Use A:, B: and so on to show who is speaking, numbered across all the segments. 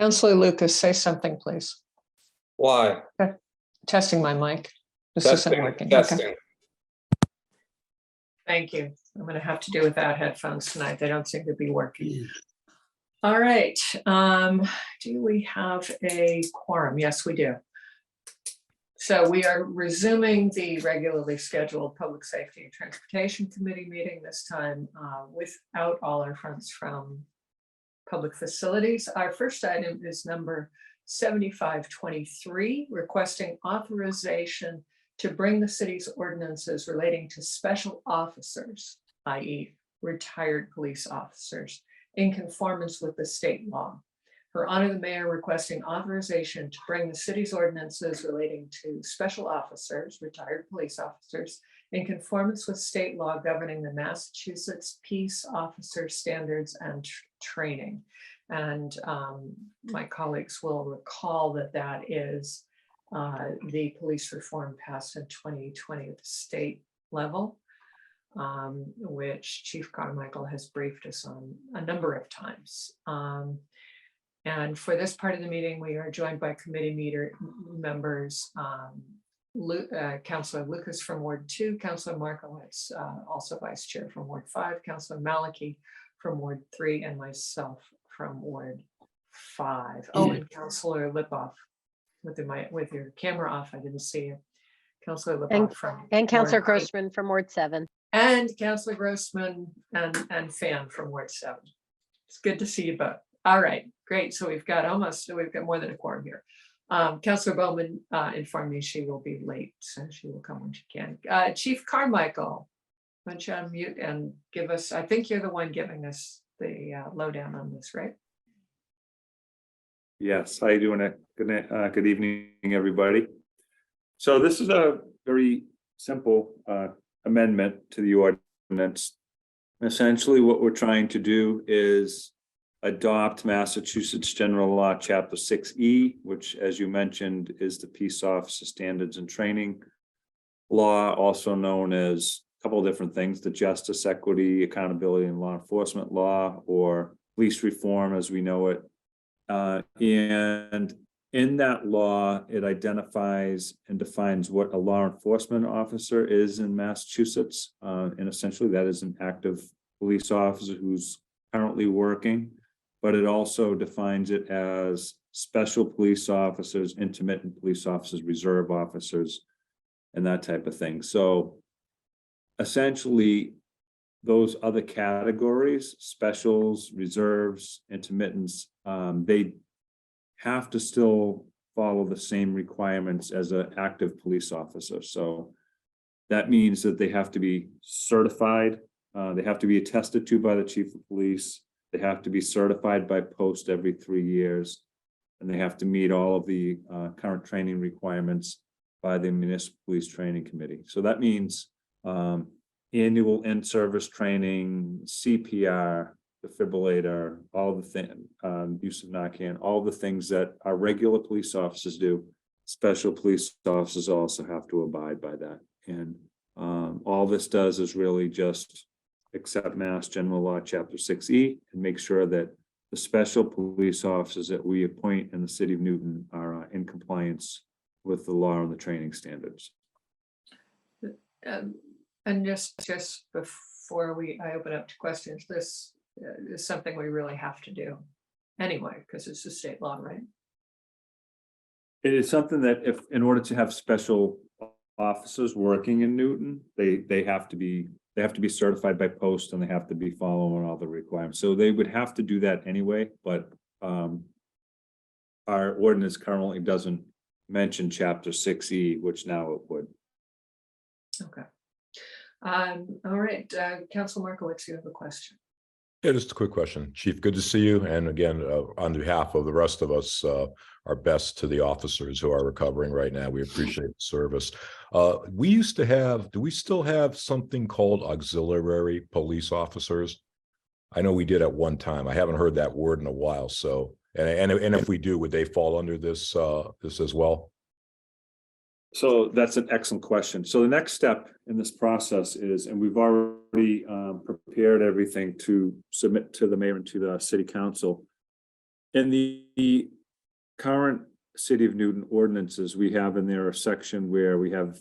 A: Councillor Lucas, say something, please.
B: Why?
A: Testing my mic. This isn't working.
B: Testing.
A: Okay. Thank you. I'm going to have to do without headphones tonight. They don't seem to be working. All right. Do we have a quorum? Yes, we do. So we are resuming the regularly scheduled Public Safety and Transportation Committee meeting, this time without all our friends from Public Facilities. Our first item is number 7523, requesting authorization to bring the city's ordinances relating to special officers, i.e. retired police officers, in conformance with the state law. Her Honor the Mayor requesting authorization to bring the city's ordinances relating to special officers, retired police officers, in conformance with state law governing the Massachusetts Peace Officer Standards and Training. And my colleagues will recall that that is the police reform passed in 2020 at the state level, which Chief Carmichael has briefed us on a number of times. And for this part of the meeting, we are joined by committee members, Councillor Lucas from Ward 2, Councillor Markowitz, also Vice Chair from Ward 5, Councillor Malachy from Ward 3, and myself from Ward 5. Oh, and Councillor Lipoff with your camera off. I didn't see you. Councillor Lipoff
C: and Councillor Grossman from Ward 7.
A: And Councillor Grossman and Fan from Ward 7. It's good to see you both. All right, great. So we've got more than a quorum here. Councillor Bowman informed me she will be late, so she will come when she can. Chief Carmichael, why don't you unmute and give us, I think you're the one giving us the lowdown on this, right?
D: Yes, how you doing? Good evening, everybody. So this is a very simple amendment to the ordinance. Essentially, what we're trying to do is adopt Massachusetts General Law, Chapter 6E, which, as you mentioned, is the Peace Officer Standards and Training Law, also known as a couple of different things: the Justice, Equity, Accountability, and Law Enforcement Law, or Police Reform as we know it. And in that law, it identifies and defines what a law enforcement officer is in Massachusetts. And essentially that is an active police officer who's currently working, but it also defines it as special police officers, intermittent police officers, reserve officers, and that type of thing. So essentially, those other categories, specials, reserves, intermittents, they have to still follow the same requirements as an active police officer. So that means that they have to be certified, they have to be attested to by the chief of police, they have to be certified by post every 3 years, and they have to meet all of the current training requirements by the Municipal Police Training Committee. So that means annual in-service training, CPR, defibrillator, all the things, use of Narcan, all the things that our regular police officers do. Special police officers also have to abide by that. And all this does is really just accept Mass General Law, Chapter 6E, and make sure that the special police officers that we appoint in the city of Newton are in compliance with the law and the training standards.
A: And just before I open up to questions, this is something we really have to do anyway, because it's a state law, right?
D: It is something that if, in order to have special officers working in Newton, they have to be certified by post, and they have to be following all the requirements. So they would have to do that anyway, but our ordinance currently doesn't mention Chapter 6E, which now it would.
A: Okay. All right, Councilor Markowitz, you have a question.
E: Yeah, just a quick question. Chief, good to see you. And again, on behalf of the rest of us, our best to the officers who are recovering right now. We appreciate the service. We used to have, do we still have something called auxiliary police officers? I know we did at one time. I haven't heard that word in a while. So, and if we do, would they fall under this, this as well?
D: So that's an excellent question. So the next step in this process is, and we've already prepared everything to submit to the mayor and to the city council. In the current City of Newton ordinances, we have in there a section where we have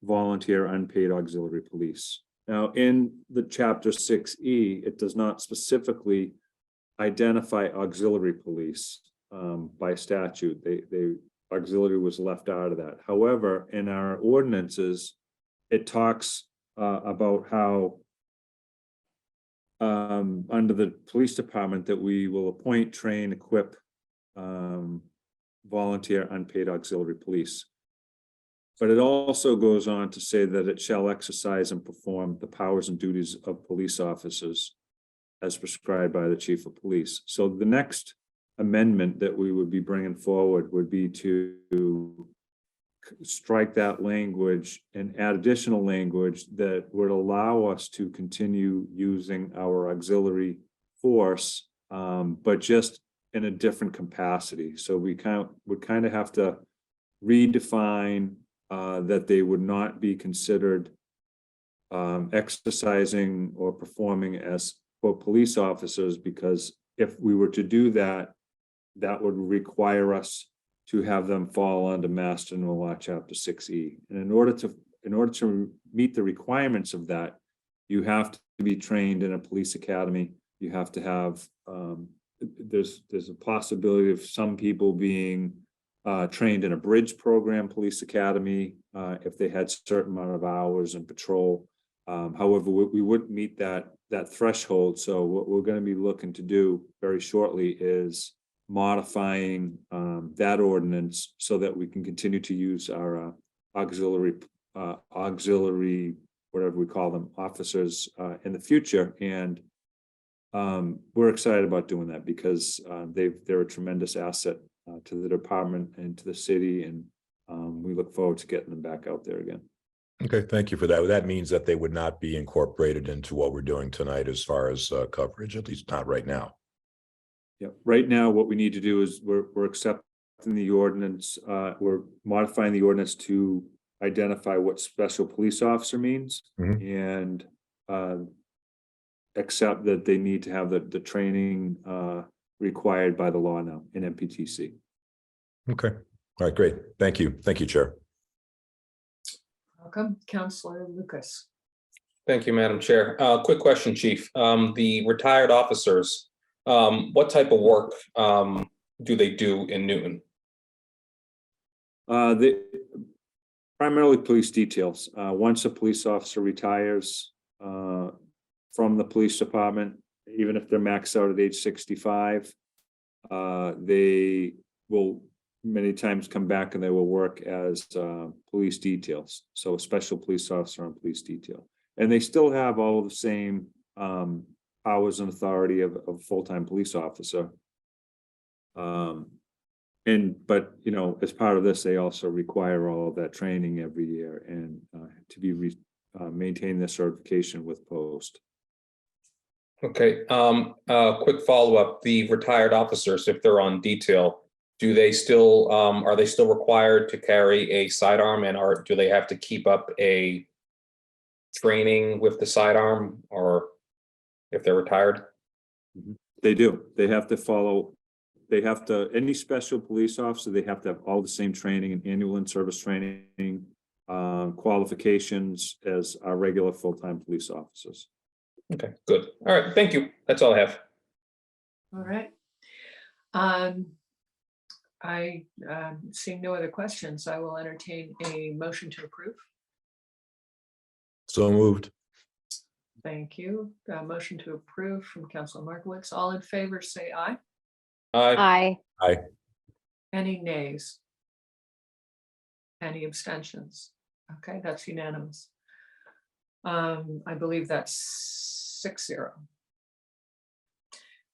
D: volunteer unpaid auxiliary police. Now, in the chapter 6E, it does not specifically identify auxiliary police by statute. They auxiliary was left out of that. However, in our ordinances, it talks about how under the police department that we will appoint, train, equip volunteer unpaid auxiliary police. But it also goes on to say that it shall exercise and perform the powers and duties of police officers as prescribed by the chief of police. So the next amendment that we would be bringing forward would be to strike that language and add additional language that would allow us to continue using our auxiliary force, but just in a different capacity. So we would kind of have to redefine that they would not be considered exercising or performing as police officers, because if we were to do that, that would require us to have them fall under Mass General Law Chapter 6E. And in order to meet the requirements of that, you have to be trained in a police academy. You have to have there's a possibility of some people being trained in a bridge program police academy if they had certain amount of hours in patrol. However, we wouldn't meet that threshold. So what we're going to be looking to do very shortly is modifying that ordinance so that we can continue to use our auxiliary, whatever we call them, officers in the future. And we're excited about doing that because they're a tremendous asset to the department and to the city, and we look forward to getting them back out there again.
E: Okay, thank you for that. That means that they would not be incorporated into what we're doing tonight as far as coverage, at least not right now.
D: Yeah, right now, what we need to do is we're accepting the ordinance. We're modifying the ordinance to identify what special police officer means, and accept that they need to have the training required by the law now in MPTC.
E: Okay, all right, great. Thank you, Chair.
A: Welcome, Councillor Lucas.
B: Thank you, Madam Chair. Quick question, Chief. The retired officers, what type of work do they do in Newton?
D: They primarily police details. Once a police officer retires from the police department, even if they're maxed out at age 65, they will many times come back and they will work as police details. So a special police officer on police detail. And they still have all of the same powers and authority of a full-time police officer. But you know, as part of this, they also require all of that training every year and to be maintain their certification with post.
B: Okay, quick follow-up. The retired officers, if they're on detail, do they still are they still required to carry a sidearm, and do they have to keep up a training with the sidearm, or if they're retired?
D: They do. They have to follow. They have to, any special police officer, they have to have all the same training and annual in-service training, qualifications as our regular full-time police officers.
B: Okay, good. All right, thank you. That's all I have.
A: All right. I seeing no other questions, I will entertain a motion to approve.
E: So moved.
A: Thank you. Motion to approve from Councilor Markowitz. All in favor, say aye.
B: Aye.
C: Aye.
A: Any nays? Any abstentions? Okay, that's unanimous. I believe that's 6-0.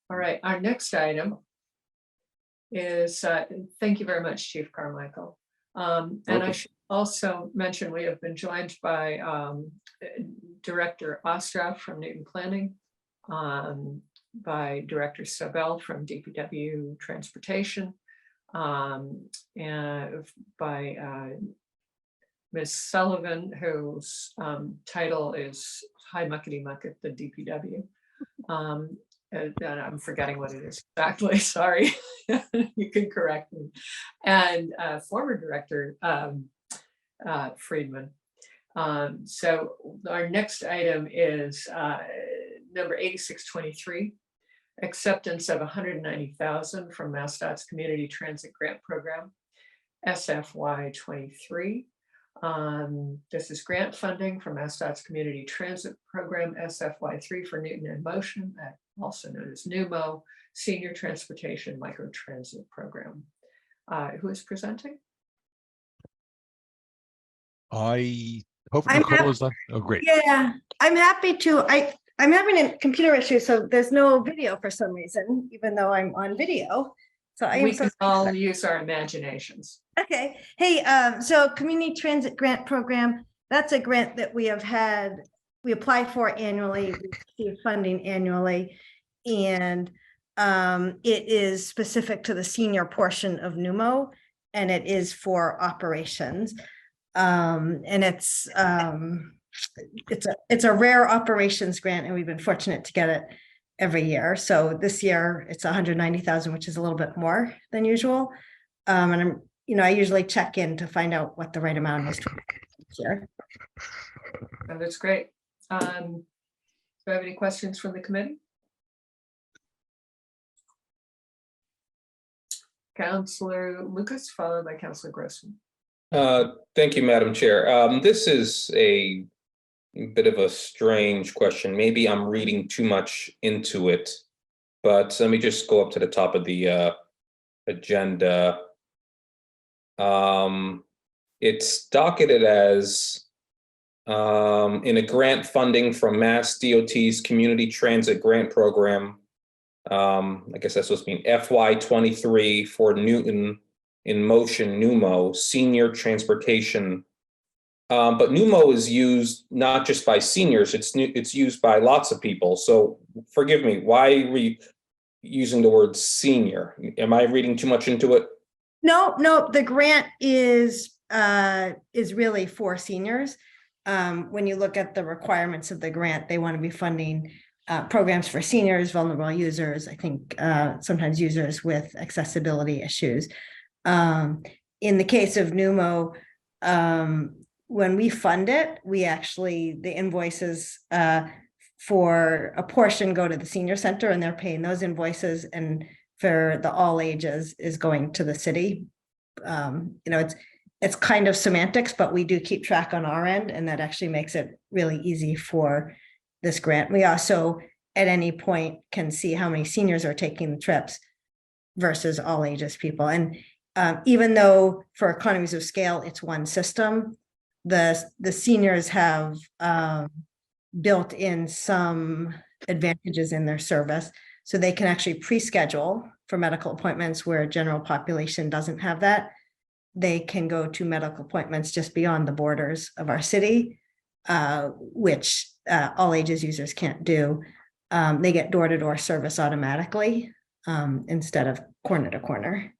A: All right, our next item is, thank you very much, Chief Carmichael. And I should also mention, we have been joined by Director Ostroff from Newton Planning, by Director Sabel from DPW Transportation, and by Ms. Sullivan, whose title is High Muckety Muck at the DPW. and I'm forgetting what it is exactly, sorry. You can correct me. And former director Friedman. So our next item is number 8623, acceptance of 190,000 from MassDOT's Community Transit Grant Program, SFY 23. This is grant funding from MassDOT's Community Transit Program, SFY3 for Newton in Motion, also known as NUMO, Senior Transportation Microtransit Program. Who is presenting?
F: I hope
G: I'm
F: Nicole is on. Oh, great.
G: Yeah, I'm happy to. I'm having a computer issue, so there's no video for some reason, even though I'm on video. So I am
A: We
G: so
A: can all use our imaginations.
G: okay. Hey, so Community Transit Grant Program, that's a grant that we have had, we apply for annually, we receive funding annually. And it is specific to the senior portion of NUMO, and it is for operations. And it's a rare operations grant, and we've been fortunate to get it every year. So this year it's 190,000, which is a little bit more than usual. And I usually check in to find out what the right amount is here.
A: Oh, that's great. Do I have any questions from the committee? Councillor Lucas, followed by Councillor Grossman.
B: Thank you, Madam Chair. This is a bit of a strange question. Maybe I'm reading too much into it, but let me just go up to the top of the agenda. It's docketed as in a grant funding from Mass DOT's Community Transit Grant Program. I guess that's supposed to mean FY23 for Newton in Motion, NUMO, Senior Transportation. But NUMO is used not just by seniors, it's used by lots of people. So forgive me, why are we using the word senior? Am I reading too much into it?
G: No, the grant is really for seniors. When you look at the requirements of the grant, they want to be funding programs for seniors, vulnerable users, I think sometimes users with accessibility issues. In the case of NUMO, when we fund it, the invoices for a portion go to the senior center, and they're paying those invoices, and for the all ages is going to the city. It's kind of semantics, but we do keep track on our end, and that actually makes it really easy for this grant. We also, at any point, can see how many seniors are taking the trips versus all ages people. And even though for economies of scale, it's one system, the seniors have built in some advantages in their service. So they can actually pre-schedule for medical appointments where general population doesn't have that. They can go to medical appointments just beyond the borders of our city, which all ages users can't do. They get door-to-door service automatically instead of corner to corner.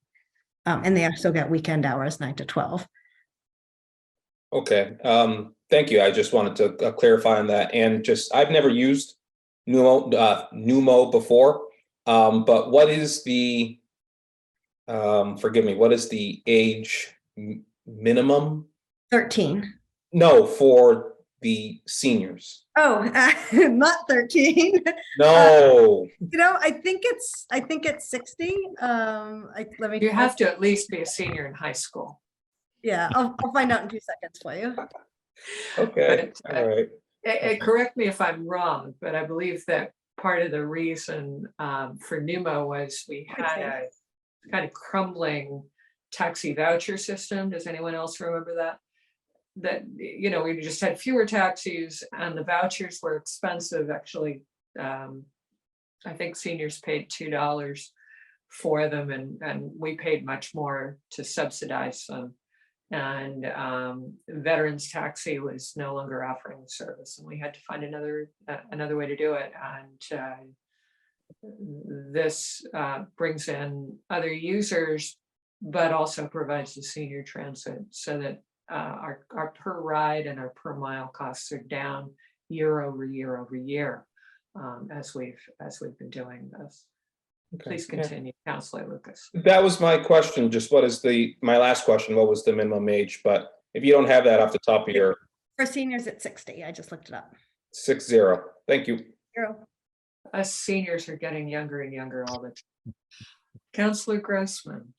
G: And they also get weekend hours, 9 to 12.
B: Okay, thank you. I just wanted to clarify on that. And I've never used NUMO before, but what is the, forgive me, what is the age minimum?
G: 13.
B: No, for the seniors.
G: Oh, not 13.
B: No.
G: I think it's 60. Let me.
A: You have to at least be a senior in high school.
G: Yeah, I'll find out in 2 seconds for you.
B: Okay,
A: But,
B: all right.
A: correct me if I'm wrong, but I believe that part of the reason for NUMO was we had a kind of crumbling taxi voucher system. Does anyone else remember that? We just had fewer taxis, and the vouchers were expensive. Actually, I think seniors paid $2 for them, and we paid much more to subsidize them. And Veterans Taxi was no longer offering the service, and we had to find another way to do it. And this brings in other users, but also provides the senior transit so that our per ride and our per mile costs are down year over year over year. as we've been doing this.
B: Okay.
A: Please
B: Yeah.
A: continue, Counselor Lucas.
B: That was my question, just what is my last question, what was the minimum age? But if you don't have that off the top of your
G: For seniors at 60, I just looked it up.
B: 60, thank you.
G: Zero.
A: Us seniors are getting younger and younger all the time. Counselor Grossman.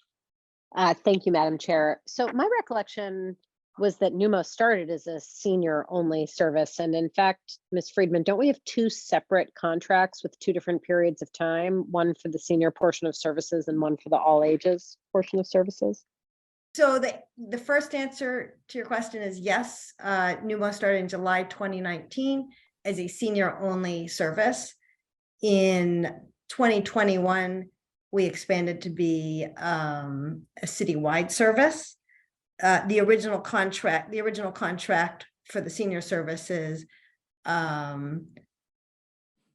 C: Thank you, Madam Chair. So my recollection was that Numo started as a senior-only service. And in fact, Ms. Friedman, don't we have two separate contracts with two different periods of time? One for the senior portion of services and one for the all ages portion of services?
G: So the first answer to your question is yes. Numo started in July 2019 as a senior-only service. In 2021, we expanded to be a citywide service. The original contract for the senior services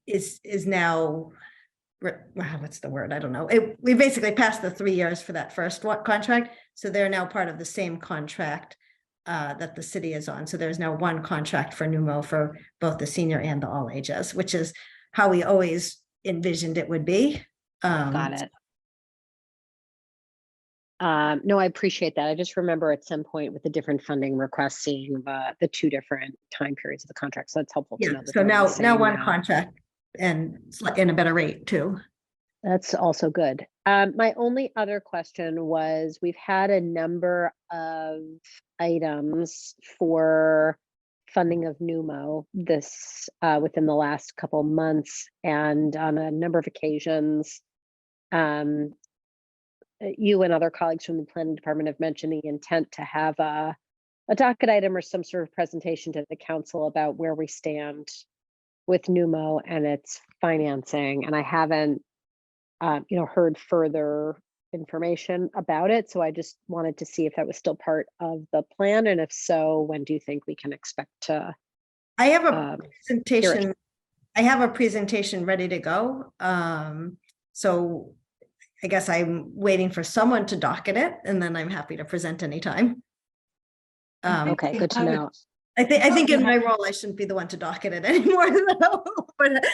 G: is now, what's the word? I don't know. We basically passed the 3 years for that first contract. So they're now part of the same contract that the city is on. So there's now one contract for Numo for both the senior and the all ages, which is how we always envisioned it would be.
C: Got it. No, I appreciate that. I just remember at some point with the different funding requests, seeing the two different time periods of the contract. So that's helpful to know.
G: Yeah,
C: that
G: so
C: they're the
G: now
C: same
G: one
C: now.
G: contract and in a better rate too.
C: That's also good. My only other question was, we've had a number of items for funding of Numo this within the last couple months, and on a number of occasions, you and other colleagues from the planning department have mentioned the intent to have a docket item or some sort of presentation to the council about where we stand with Numo and its financing. And I haven't, heard further information about it. So I just wanted to see if that was still part of the plan. And if so, when do you think we can expect to?
G: I have a presentation. I have a presentation ready to go. So I guess I'm waiting for someone to docket it, and then I'm happy to present anytime.
C: Okay, good to know.
G: I think in my role, I shouldn't be the one to docket it anymore, though. but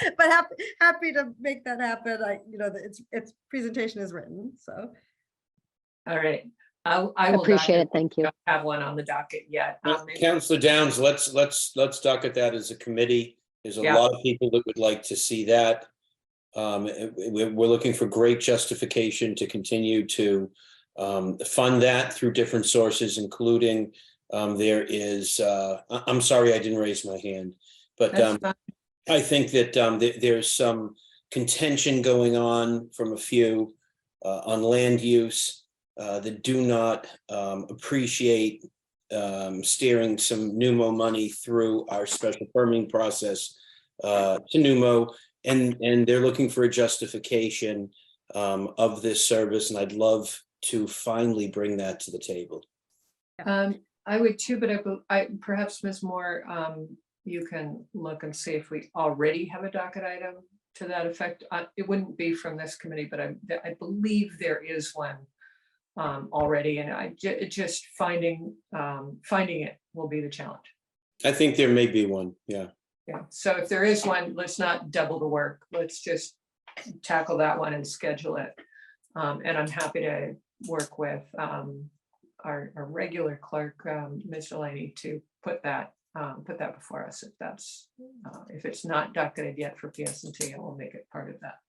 G: happy to make that happen. Its presentation is written, so.
A: All right. I will
C: Appreciate
A: docket-
C: it. Thank you.
A: Don't have one on the docket yet. Maybe-
H: Councillor Downs, let's docket that as a committee. There's a
A: Yeah.
H: lot of people that would like to see that. We're looking for great justification to continue to fund that through different sources, including there is, I'm sorry, I didn't raise my hand, but
A: That's fine.
H: I think that there's some contention going on from a few on land use that do not appreciate steering some Numo money through our special permitting process to Numo, and they're looking for a justification of this service, and I'd love to finally bring that to the table.
A: I would too, but I perhaps Ms. Moore, you can look and see if we already have a docket item to that effect. It wouldn't be from this committee, but I believe there is one already, and just finding it will be the challenge.
H: I think there may be one, yeah.
A: Yeah, so if there is one, let's not double the work. Let's just tackle that one and schedule it. And I'm happy to work with our regular clerk, Ms. Delaney, to put that before us if it's not docketed yet for PSNT, I will make it part of that.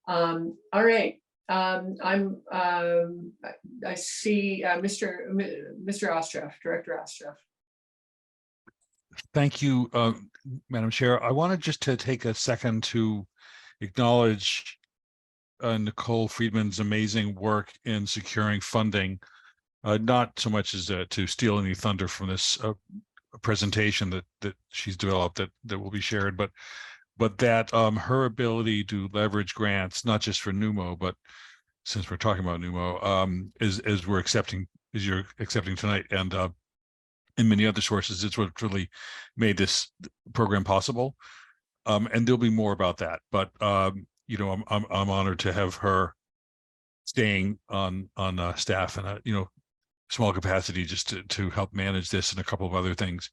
A: All right. I see Mr. Ostroff, Director Ostroff.
F: Thank you, Madam Chair. I wanted just to take a second to acknowledge Nicole Friedman's amazing work in securing funding, not so much as to steal any thunder from this presentation that she's developed that will be shared, but that her ability to leverage grants, not just for Numo, but since we're talking about Numo, as you're accepting tonight, and in many other sources, it's what really made this program possible. And there'll be more about that, but I'm honored to have her staying on staff in a small capacity just to help manage this and a couple of other things.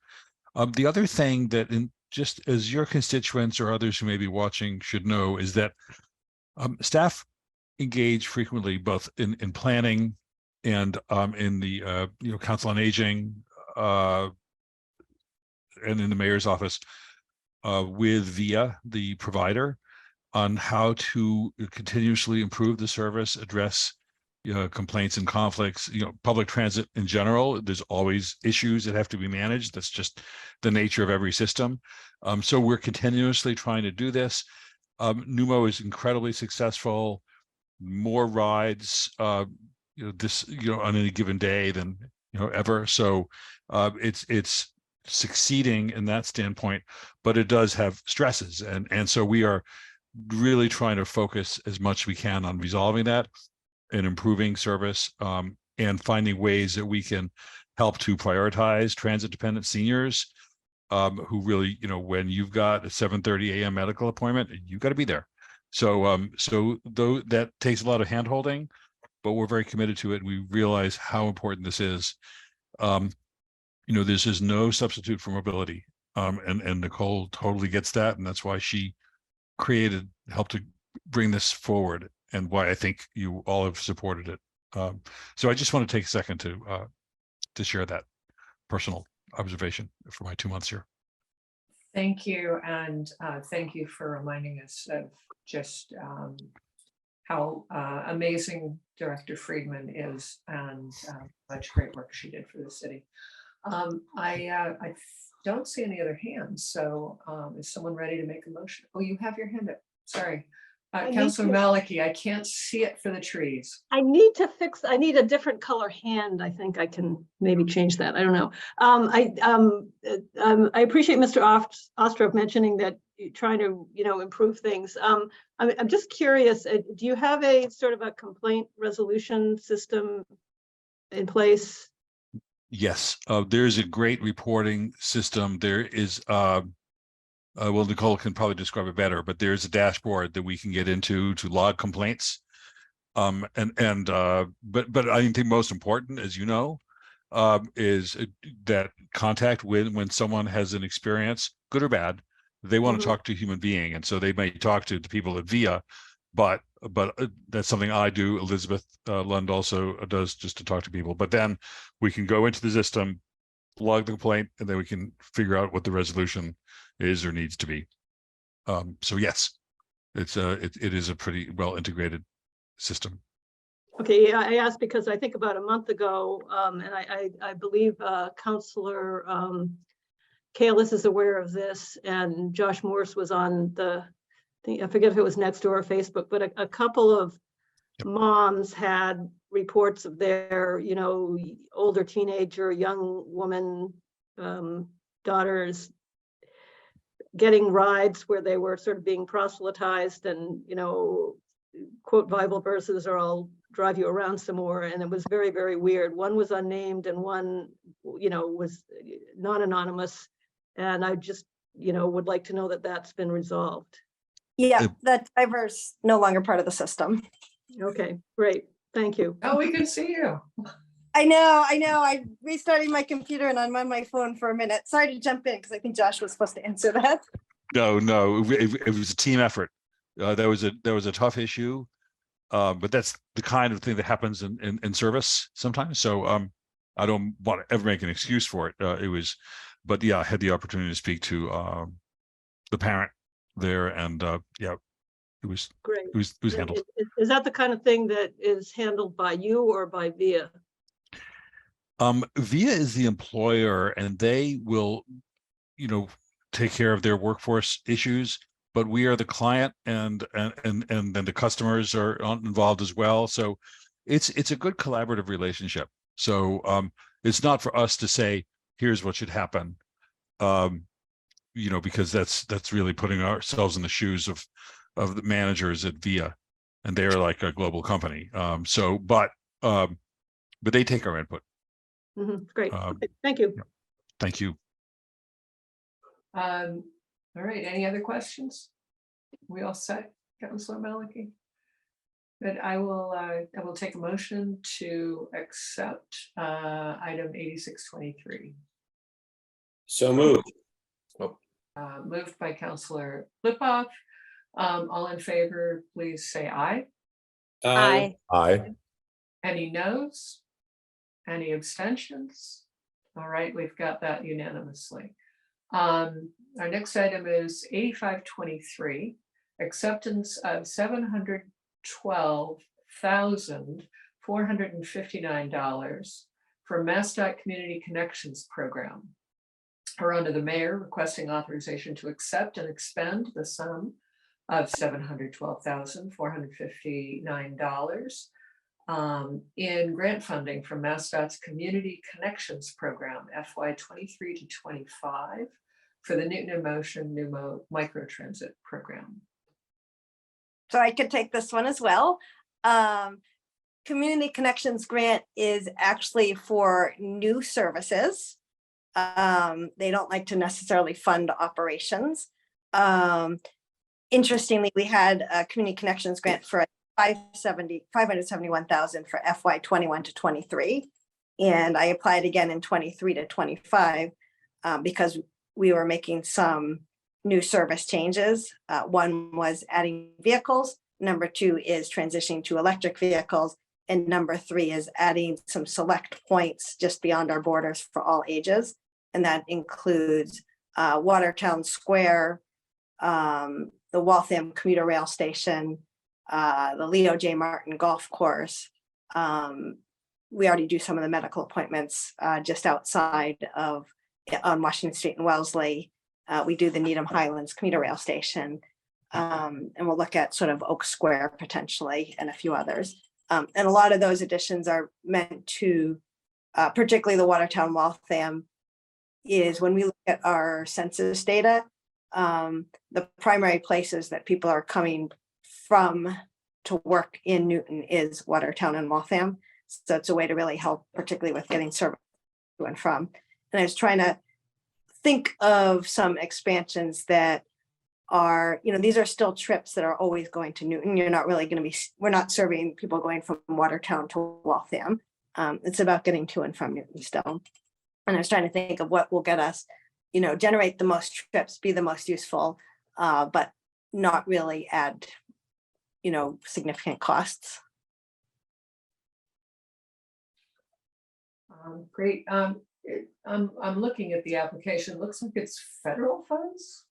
F: The other thing that just as your constituents or others who may be watching should know, is that staff engage frequently both in planning and in the Council on Aging and in the mayor's office with VIA, the provider, on how to continuously improve the service, address complaints and conflicts. Public transit in general, there's always issues that have to be managed. That's just the nature of every system. So we're continuously trying to do this. Numo is incredibly successful. More rides, on any given day than ever. So it's succeeding in that standpoint, but it does have stresses, and so we are really trying to focus as much as we can on resolving that and improving service, and finding ways that we can help to prioritize transit dependent seniors who really, when you've got a 7:30 a.m. medical appointment, you've got to be there. So though that takes a lot of handholding, but we're very committed to it. And we realize how important this is. This is no substitute for mobility. And Nicole totally gets that. And that's why she helped to bring this forward, and why I think you all have supported it. So I just want to take a second to share that personal observation for my 2 months here.
A: Thank you, and thank you for reminding us of just how amazing Director Friedman is, and much great work she did for the city. I don't see any other hands, so is someone ready to make a motion? Oh, you have your hand up. Sorry. Councilor Maliki, I can't see it for the trees.
I: I need a different color hand. I think I can maybe change that. I don't know. I appreciate Mr. Ostrov mentioning that you're trying to, improve things. I'm just curious, do you have a sort of a complaint resolution system in place?
F: Yes, there's a great reporting system. There is, well, Nicole can probably describe it better, but there's a dashboard that we can get into to log complaints. But I think most important, as you know, is that contact when someone has an experience, good or bad, they want to talk to a human being, and so they may talk to the people at VIA, but that's something I do. Elizabeth Lund also does, just to talk to people. But then we can go into the system, log the complaint, and then we can figure out what the resolution is or needs to be. So yes, it is a pretty well integrated system.
I: Okay, yeah, I asked because I think about a month ago, and I believe Councillor Kalis is aware of this, and Josh Morse was on I forget if it was Nextdoor or Facebook, but a couple of moms had reports of their, older teenager, young woman, daughters getting rides where they were sort of being proselytized and, quote Bible verses, or I'll drive you around some more. And it was very, very weird. One was unnamed and one, was not anonymous. And I just, would like to know that that's been resolved.
G: Yeah, that driver's no longer part of the system.
I: Okay, great. Thank you.
A: Oh, we can see you.
G: I know. I restarted my computer and I'm on my phone for a minute. Sorry to jump in because I think Josh was supposed to answer that.
F: No, it was a team effort. There was a tough issue, but that's the kind of thing that happens in service sometimes. So I don't want to ever make an excuse for it. But yeah, I had the opportunity to speak to the parent there, and yeah, it was
I: Great.
F: It was handled.
I: Is that the kind of thing that is handled by you or by VIA?
F: VIA is the employer, and they will, take care of their workforce issues. But we are the client, and then the customers are involved as well. So it's a good collaborative relationship. So it's not for us to say, here's what should happen, because that's really putting ourselves in the shoes of the managers at VIA, and they're like a global company. But they take our input.
I: Great. Okay, thank you.
F: Thank you.
A: All right, any other questions? We all set, Councilor Maliki? But I will take a motion to accept item 8623.
H: So moved.
A: Moved by Counselor Lipoff. All in favor, please say aye.
H: Aye.
E: Aye.
A: Any noes? Any abstentions? All right, we've got that unanimously. Our next item is 8523, acceptance of $712,459 for MassDOT Community Connections Program. Or under the mayor requesting authorization to accept and expend the sum of $712,459 in grant funding from MassDOT's Community Connections Program FY 23 to 25 for the Newton in Motion NUMO microtransit program.
G: So I could take this one as well. Community Connections Grant is actually for new services. They don't like to necessarily fund operations. Interestingly, we had a Community Connections Grant for $571,000 for FY 21 to 23. And I applied again in 23 to 25 because we were making some new service changes. One was adding vehicles. Number 2 is transitioning to electric vehicles. And number 3 is adding some select points just beyond our borders for all ages. And that includes Watertown Square, the Waltham Commuter Rail Station, the Leo J. Martin Golf Course. We already do some of the medical appointments just outside of on Washington Street in Wellesley. We do the Needham Highlands Commuter Rail Station. And we'll look at sort of Oak Square potentially and a few others. And a lot of those additions are meant to, particularly the Watertown Waltham, is when we look at our census data, the primary places that people are coming from to work in Newton is Watertown and Waltham. So it's a way to really help, particularly with getting service to and from. And I was trying to think of some expansions that are, these are still trips that are always going to Newton. You're not really going to be, we're not serving people going from Watertown to Waltham. It's about getting to and from Newton still. And I was trying to think of what will get us, generate the most trips, be the most useful, but not really add, significant costs.
A: Great. I'm looking at the application. Looks like it's federal funds.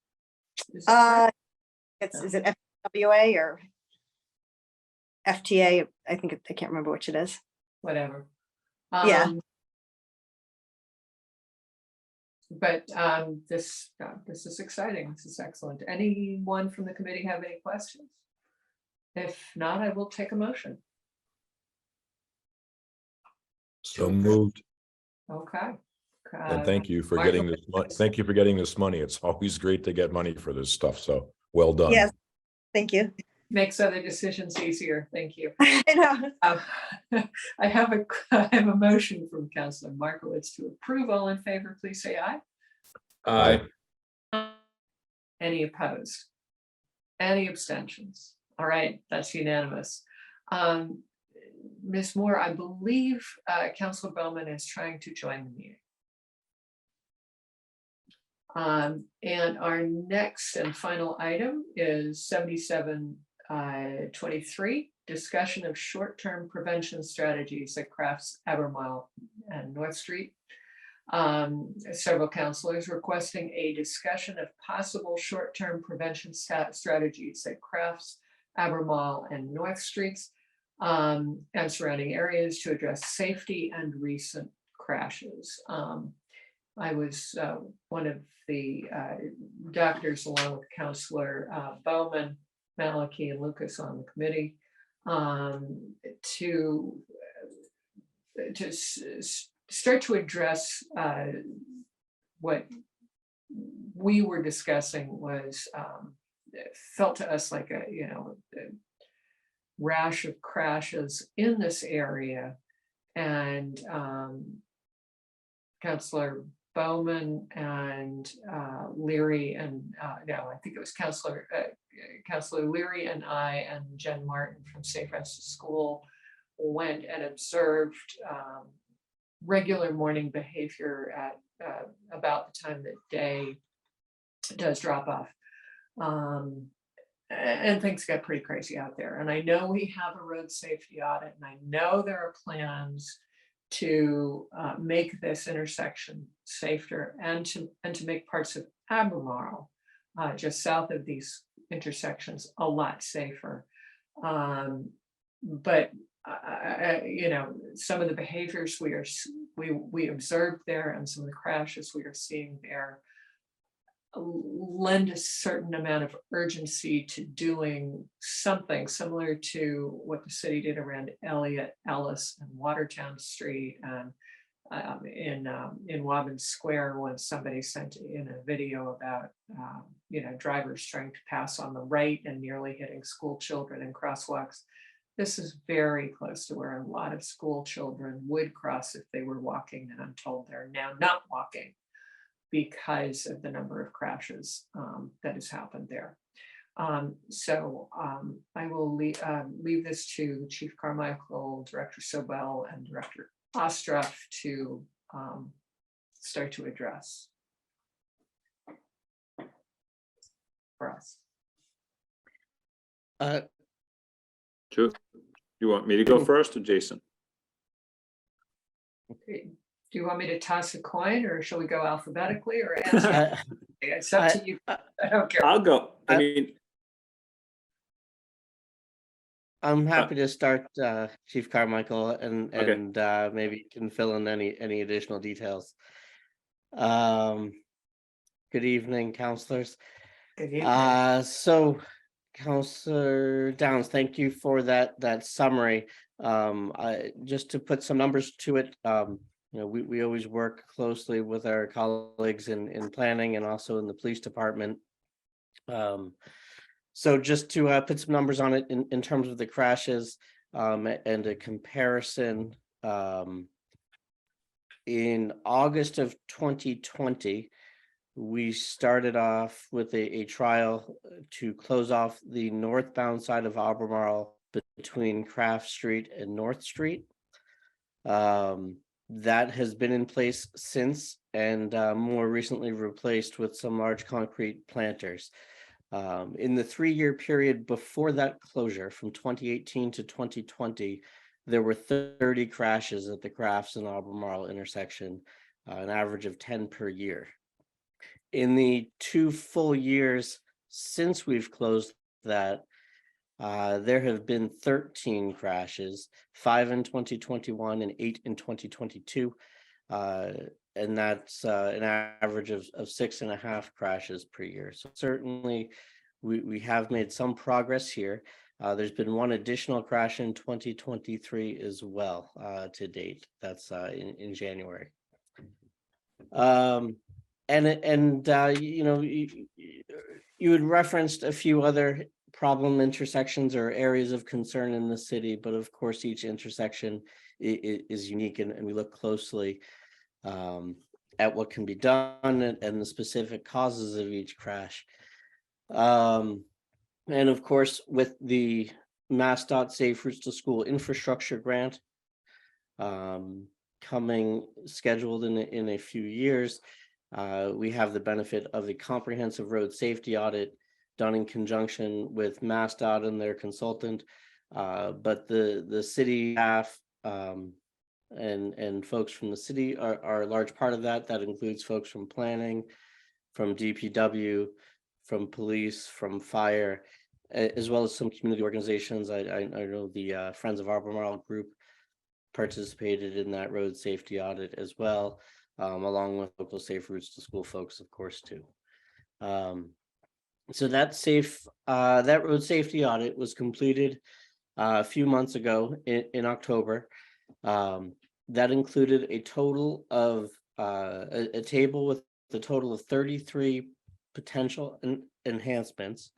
A: Is that correct?
G: Is it FWA or FTA? I can't remember which it is.
A: Whatever.
G: Yeah.
A: But this is exciting. This is excellent. Anyone from the committee have any questions? If not, I will take a motion.
E: So moved.
A: Okay.
E: And thank you for getting this. Thank you for getting this money. It's always great to get money for this stuff. So well done.
G: Yes. Thank you.
A: Makes other decisions easier. Thank you.
G: I know.
A: I have a motion from Councilor Markowitz to approve. All in favor, please say aye.
B: Aye.
A: Any opposed? Any abstentions? All right, that's unanimous. Ms. Moore, I believe Councilor Bowman is trying to join the meeting. And our next and final item is 7723, discussion of short-term prevention strategies at Crafts, Abermile, and North Street. Several councilors requesting a discussion of possible short-term prevention strategies at Crafts, Abermile, and North Streets and surrounding areas to address safety and recent crashes. I was one of the doctors, along with Councilor Bowman, Malachy, and Lucas on the committee, to start to address what we were discussing was felt to us like a rash of crashes in this area, and Councilor Bowman and Leary and no, I think it was Councilor Leary and I and Jen Martin from St. Francis School went and observed regular morning behavior at about the time of the day does drop off. And things get pretty crazy out there. And I know we have a road safety audit, and I know there are plans to make this intersection safer and to make parts of Albemarle, just south of these intersections, a lot safer. But you know, some of the behaviors we observed there and some of the crashes we are seeing there lend a certain amount of urgency to doing something similar to what the city did around Elliott, Ellis, and Watertown Street, and in Wobbin Square, when somebody sent in a video about you know, drivers trying to pass on the right and nearly hitting school children in crosswalks. This is very close to where a lot of school children would cross if they were walking, and I'm told they're now not walking because of the number of crashes that has happened there. So I will leave this to Chief Carmichael, Director Sobel, and Director Ostroff to start to address for us.
D: Sure. You want me to go first or Jason?
A: Do you want me to toss a coin, or shall we go alphabetically, or answer? It's up to you. I don't care.
D: I'll go. I mean,
J: I'm happy to start, Chief Carmichael, and
D: Okay.
J: maybe you can fill in any additional details. Good evening, counselors.
A: Good evening.
J: So Counselor Downs, thank you for that summary. Just to put some numbers to it, you know, we always work closely with our colleagues in planning and also in the police department. So just to put some numbers on it in terms of the crashes and a comparison, in August of 2020, we started off with a trial to close off the northbound side of Albemarle between Craft Street and North Street. That has been in place since, and more recently replaced with some large concrete planters. In the 3-year period before that closure, from 2018 to 2020, there were 30 crashes at the Crafts and Albemarle intersection, an average of 10 per year. In the 2 full years since we've closed that, there have been 13 crashes, 5 in 2021 and 8 in 2022. And that's an average of 6.5 crashes per year. So certainly we have made some progress here. There's been 1 additional crash in 2023 as well to date. That's in January. You know, you had referenced a few other problem intersections or areas of concern in the city, but of course each intersection is unique, and we look closely at what can be done and the specific causes of each crash. And of course, with the MassDOT Safe Routes to School infrastructure grant coming scheduled in a few years, we have the benefit of a comprehensive road safety audit done in conjunction with MassDOT and their consultant, but the city staff and folks from the city are a large part of that. That includes folks from planning, from DPW, from police, from fire, as well as some community organizations. I know the Friends of Albemarle group participated in that road safety audit as well, along with local Safe Routes to School folks, of course, too. So that road safety audit was completed a few months ago in October. That included a total of a table with the total of 33 potential enhancements.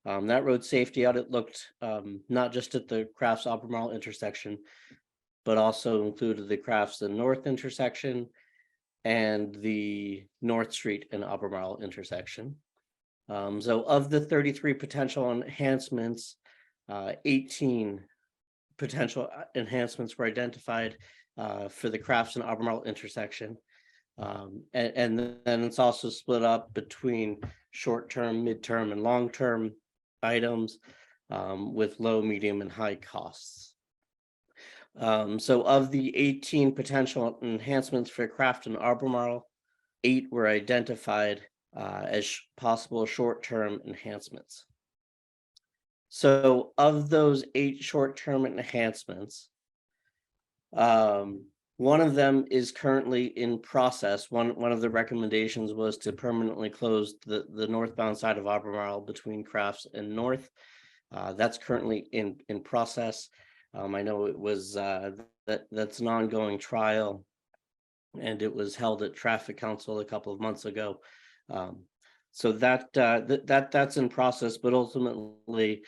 J: That road safety audit looked not just at the Crafts Albemarle intersection, but also included the Crafts and North intersection and the North Street and Albemarle intersection. So of the 33 potential enhancements, 18 potential enhancements were identified for the Crafts and Albemarle intersection. And then it's also split up between short-term, midterm, and long-term items with low, medium, and high costs. So of the 18 potential enhancements for Craft and Albemarle, 8 were identified as possible short-term enhancements. So of those 8 short-term enhancements, one of them is currently in process. One of the recommendations was to permanently close the northbound side of Albemarle between Crafts and North. That's currently in process. I know it was that's an ongoing trial, and it was held at Traffic Council a couple of months ago. So that's in process, but ultimately,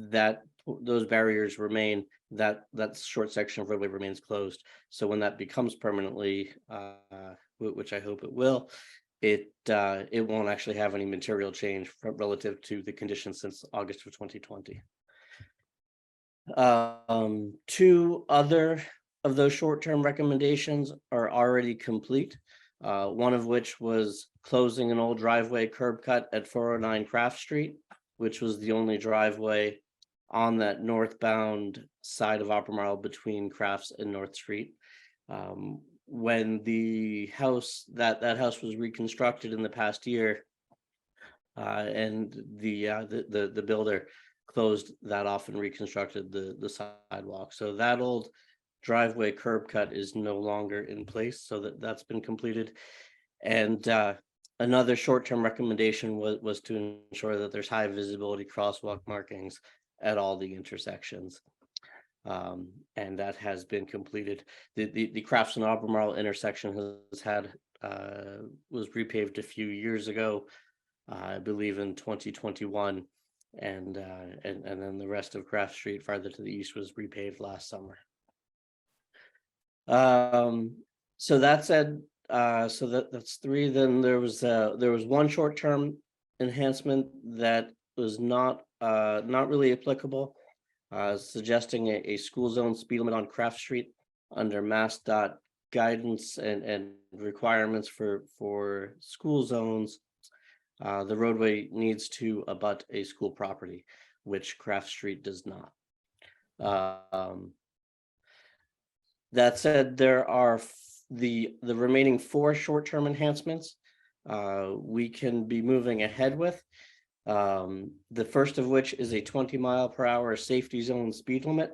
J: that those barriers remain. That short section of roadway remains closed. So when that becomes permanently, which I hope it will, it won't actually have any material change relative to the conditions since August of 2020. 2 other of those short-term recommendations are already complete. One of which was closing an old driveway curb cut at 409 Craft Street, which was the only driveway on that northbound side of Albemarle between Crafts and North Street. When the house that house was reconstructed in the past year, and the builder closed that off and reconstructed the sidewalk. So that old driveway curb cut is no longer in place, so that's been completed. And another short-term recommendation was to ensure that there's high visibility crosswalk markings at all the intersections. And that has been completed. The Crafts and Albemarle intersection was repaved a few years ago, I believe in 2021. And then the rest of Craft Street farther to the east was repaved last summer. So that said, so that's 3. Then there was one short-term enhancement that was not really applicable, suggesting a school zone speed limit on Craft Street under MassDOT guidance and requirements for school zones. The roadway needs to abut a school property, which Craft Street does not. That said, there are the remaining 4 short-term enhancements we can be moving ahead with. The first of which is a 20-mile-per-hour safety zone speed limit.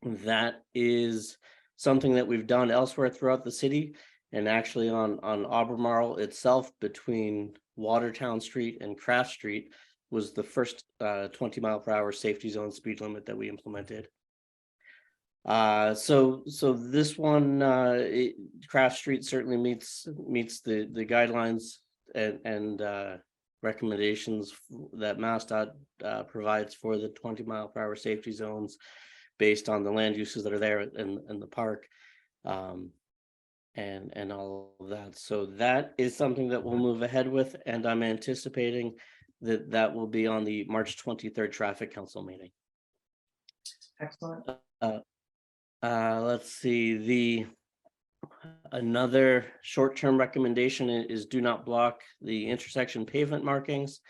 J: That is something that we've done elsewhere throughout the city, and actually on Albemarle itself between Watertown Street and Craft Street was the first 20-mile-per-hour safety zone speed limit that we implemented. So this one, Craft Street certainly meets the guidelines and recommendations that MassDOT provides for the 20-mile-per-hour safety zones based on the land uses that are there in the park, and all of that. So that is something that we'll move ahead with, and I'm anticipating that will be on the March 23rd Traffic Council meeting.
A: Excellent.
J: Let's see, another short-term recommendation is do not block the intersection pavement markings.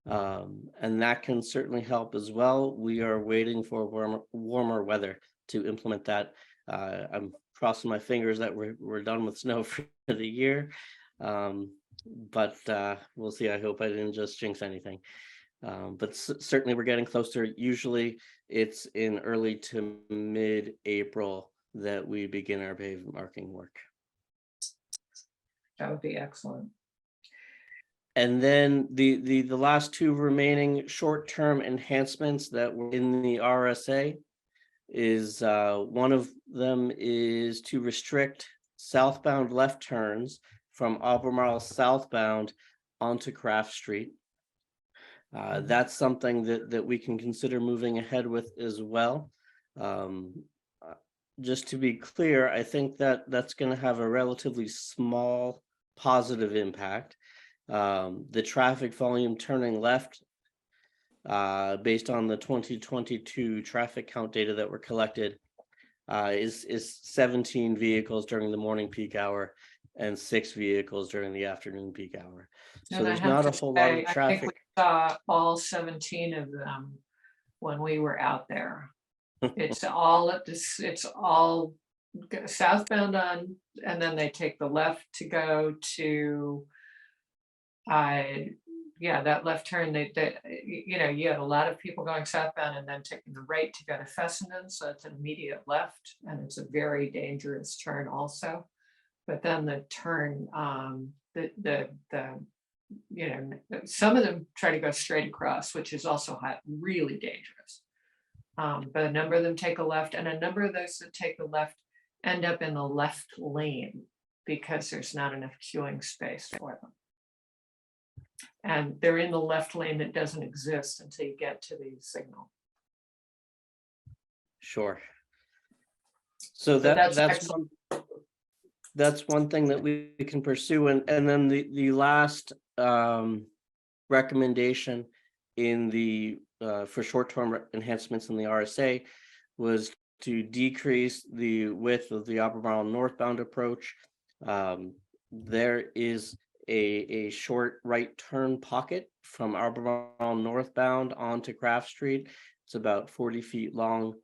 J: And that can certainly help as well. We are waiting for warmer weather to implement that. I'm crossing my fingers that we're done with snow for the year. But we'll see. I hope I didn't just jinx anything. But certainly we're getting closer. Usually it's in early to mid-April that we begin our pavement marking work.
A: That would be excellent.
J: And then the last 2 remaining short-term enhancements that were in the RSA is one of them is to restrict southbound left turns from Albemarle southbound onto Craft Street. That's something that we can consider moving ahead with as well. Just to be clear, I think that's going to have a relatively small positive impact. The traffic volume turning left, based on the 2022 traffic count data that were collected, is 17 vehicles during the morning peak hour and 6 vehicles during the afternoon peak hour. So
A: And I
J: there's
A: have
J: not a
A: to
J: whole lot
A: say,
J: of
A: I think
J: traffic.
A: we saw all 17 of them when we were out there. It's all at this, it's all southbound on, and then they take the left to go to, yeah, that left turn, you know, you had a lot of people going southbound and then taking the right to go to Fessenden, so it's an immediate left, and it's a very dangerous turn also. But then the turn, you know, some of them try to go straight across, which is also really dangerous. But a number of them take a left, and a number of those that take the left end up in the left lane because there's not enough queuing space for them. And they're in the left lane that doesn't exist until you get to the signal.
J: Sure. So
A: that's
J: that's one thing that we can pursue. And then the last recommendation in the for short-term enhancements in the RSA was to decrease the width of the Albemarle northbound approach. There is a short right turn pocket from Albemarle northbound onto Craft Street. It's about 40 feet long.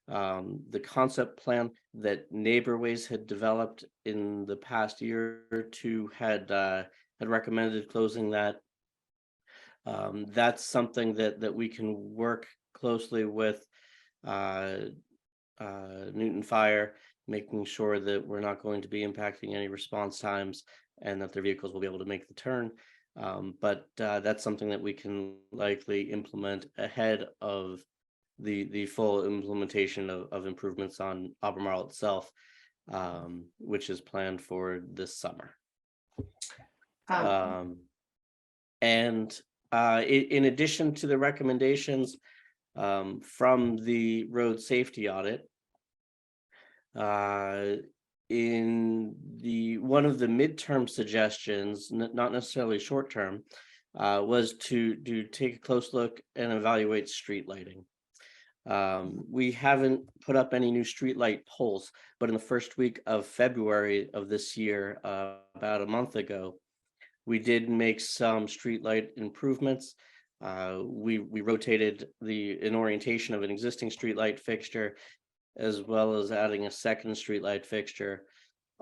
J: The concept plan that Neighborways had developed in the past year or two had recommended closing that. That's something that we can work closely with Newton Fire, making sure that we're not going to be impacting any response times and that their vehicles will be able to make the turn. But that's something that we can likely implement ahead of the full implementation of improvements on Albemarle itself, which is planned for this summer. In addition to the recommendations from the road safety audit, in one of the midterm suggestions, not necessarily short term, was to take a close look and evaluate street lighting. We haven't put up any new streetlight poles, but in the first week of February of this year, about a month ago, we did make some streetlight improvements. We rotated an orientation of an existing streetlight fixture, as well as adding a second streetlight fixture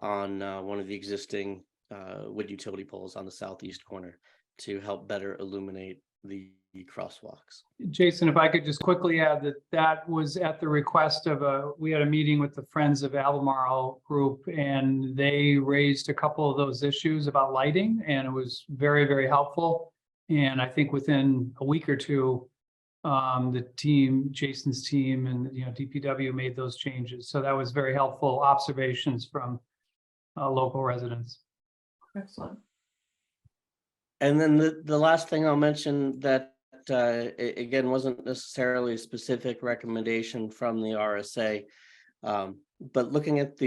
J: on one of the existing wood utility poles on the southeast corner to help better illuminate the crosswalks.
K: Jason, if I could just quickly add that was at the request of we had a meeting with the Friends of Albemarle group, and they raised a couple of those issues about lighting, and it was very, very helpful. And I think within a week or two, the team, Jason's team, and DPW made those changes. So that was very helpful observations from local residents.
A: Excellent.
J: And then the last thing I'll mention that again wasn't necessarily a specific recommendation from the RSA, but looking at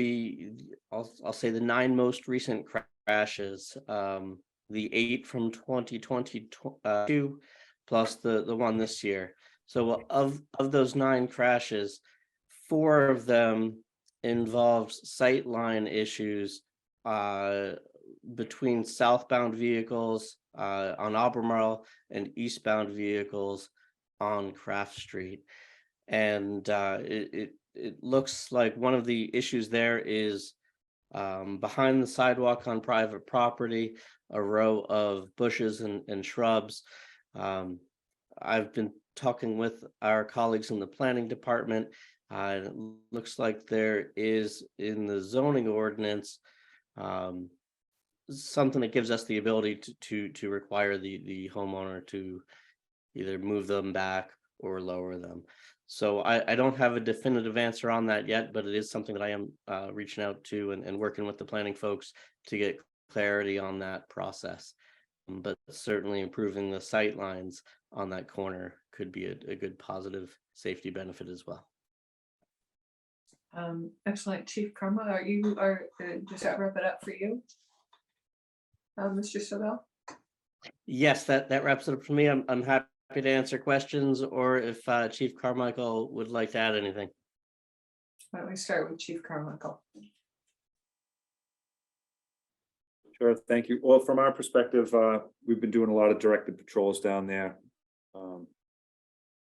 J: I'll say the 9 most recent crashes, the 8 from 2022 plus the one this year. So of those 9 crashes, 4 of them involves sightline issues between southbound vehicles on Albemarle and eastbound vehicles on Craft Street. And it looks like one of the issues there is behind the sidewalk on private property, a row of bushes and shrubs. I've been talking with our colleagues in the planning department. It looks like there is in the zoning ordinance something that gives us the ability to require the homeowner to either move them back or lower them. So I don't have a definitive answer on that yet, but it is something that I am reaching out to and working with the planning folks to get clarity on that process. But certainly improving the sight lines on that corner could be a good positive safety benefit as well.
A: Excellent. Chief Karma, does that wrap it up for you? Mr. Sobel?
J: Yes, that wraps it up for me. I'm happy to answer questions, or if Chief Carmichael would like to add anything.
A: Why don't we start with Chief Carmichael?
D: Sure, thank you. Well, from our perspective, we've been doing a lot of directed patrols down there.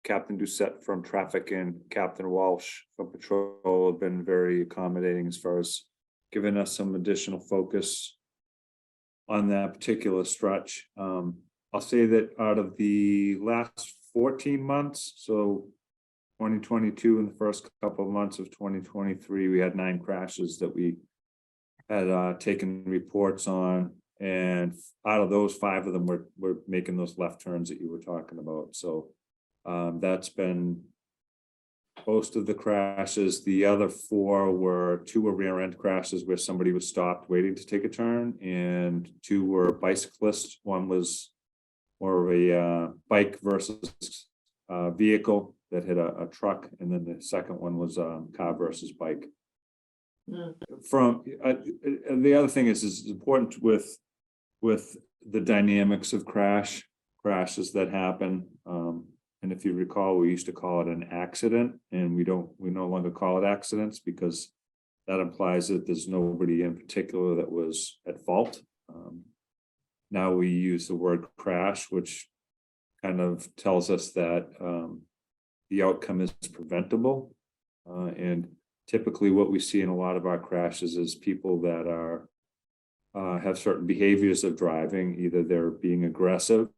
D: Captain Doucette from traffic and Captain Walsh from patrol have been very accommodating as far as giving us some additional focus on that particular stretch. I'll say that out of the last 14 months, so 2022 and the first couple of months of 2023, we had 9 crashes that we had taken reports on, and out of those, 5 of them were making those left turns that you were talking about. So that's been most of the crashes. The other 4 2 were rear end crashes where somebody was stopped waiting to take a turn, and 2 were bicyclists. One was more of a bike versus vehicle that hit a truck, and then the second one was car versus bike. From and the other thing is important with the dynamics of crashes that happen. And if you recall, we used to call it an accident, and we no longer call it accidents because that implies that there's nobody in particular that was at fault. Now we use the word crash, which kind of tells us that the outcome is preventable. And typically what we see in a lot of our crashes is people that are have certain behaviors of driving. Either they're being aggressive,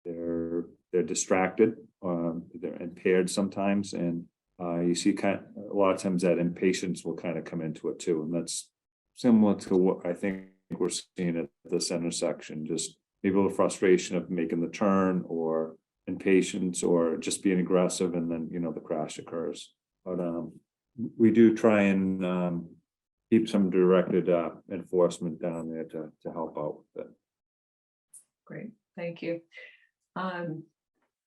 D: they're distracted, they're impaired sometimes, and you see a lot of times that impatience will kind of come into it too, and that's similar to what I think we're seeing at this intersection. Just maybe a little frustration of making the turn, or impatience, or just being aggressive, and then the crash occurs. But we do try and keep some directed enforcement down there to help out with it.
A: Great, thank you.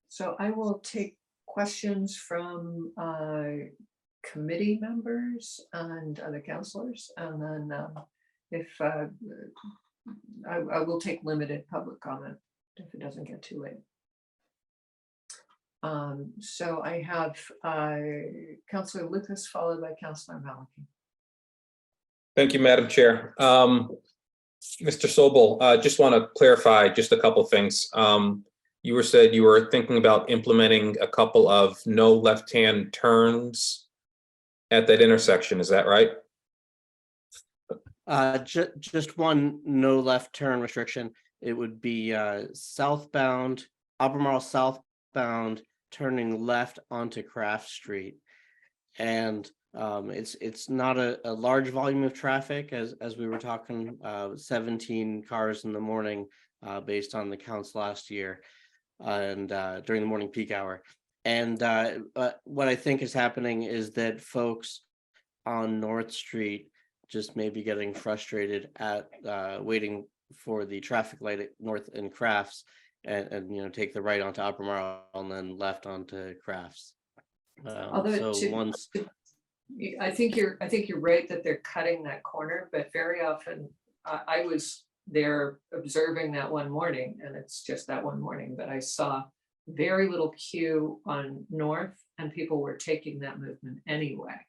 A: So I will take questions from committee members and other counselors, and then if I will take limited public comment if it doesn't get too late. So I have Councillor Lucas followed by Councillor Malachi.
B: Thank you, Madam Chair. Mr. Sobel, just want to clarify just a couple things. You said you were thinking about implementing a couple of no left-hand turns at that intersection. Is that right?
J: Just one no left turn restriction. It would be southbound, Albemarle southbound, turning left onto Craft Street. And it's not a large volume of traffic, as we were talking, 17 cars in the morning based on the counts last year, and during the morning peak hour. And what I think is happening is that folks on North Street just may be getting frustrated at waiting for the traffic light at North and Crafts, and take the right onto Albemarle and then left onto Crafts.
A: Although I think you're right that they're cutting that corner, but very often I was there observing that one morning, and it's just that one morning, but I saw very little queue on North, and people were taking that movement anyway,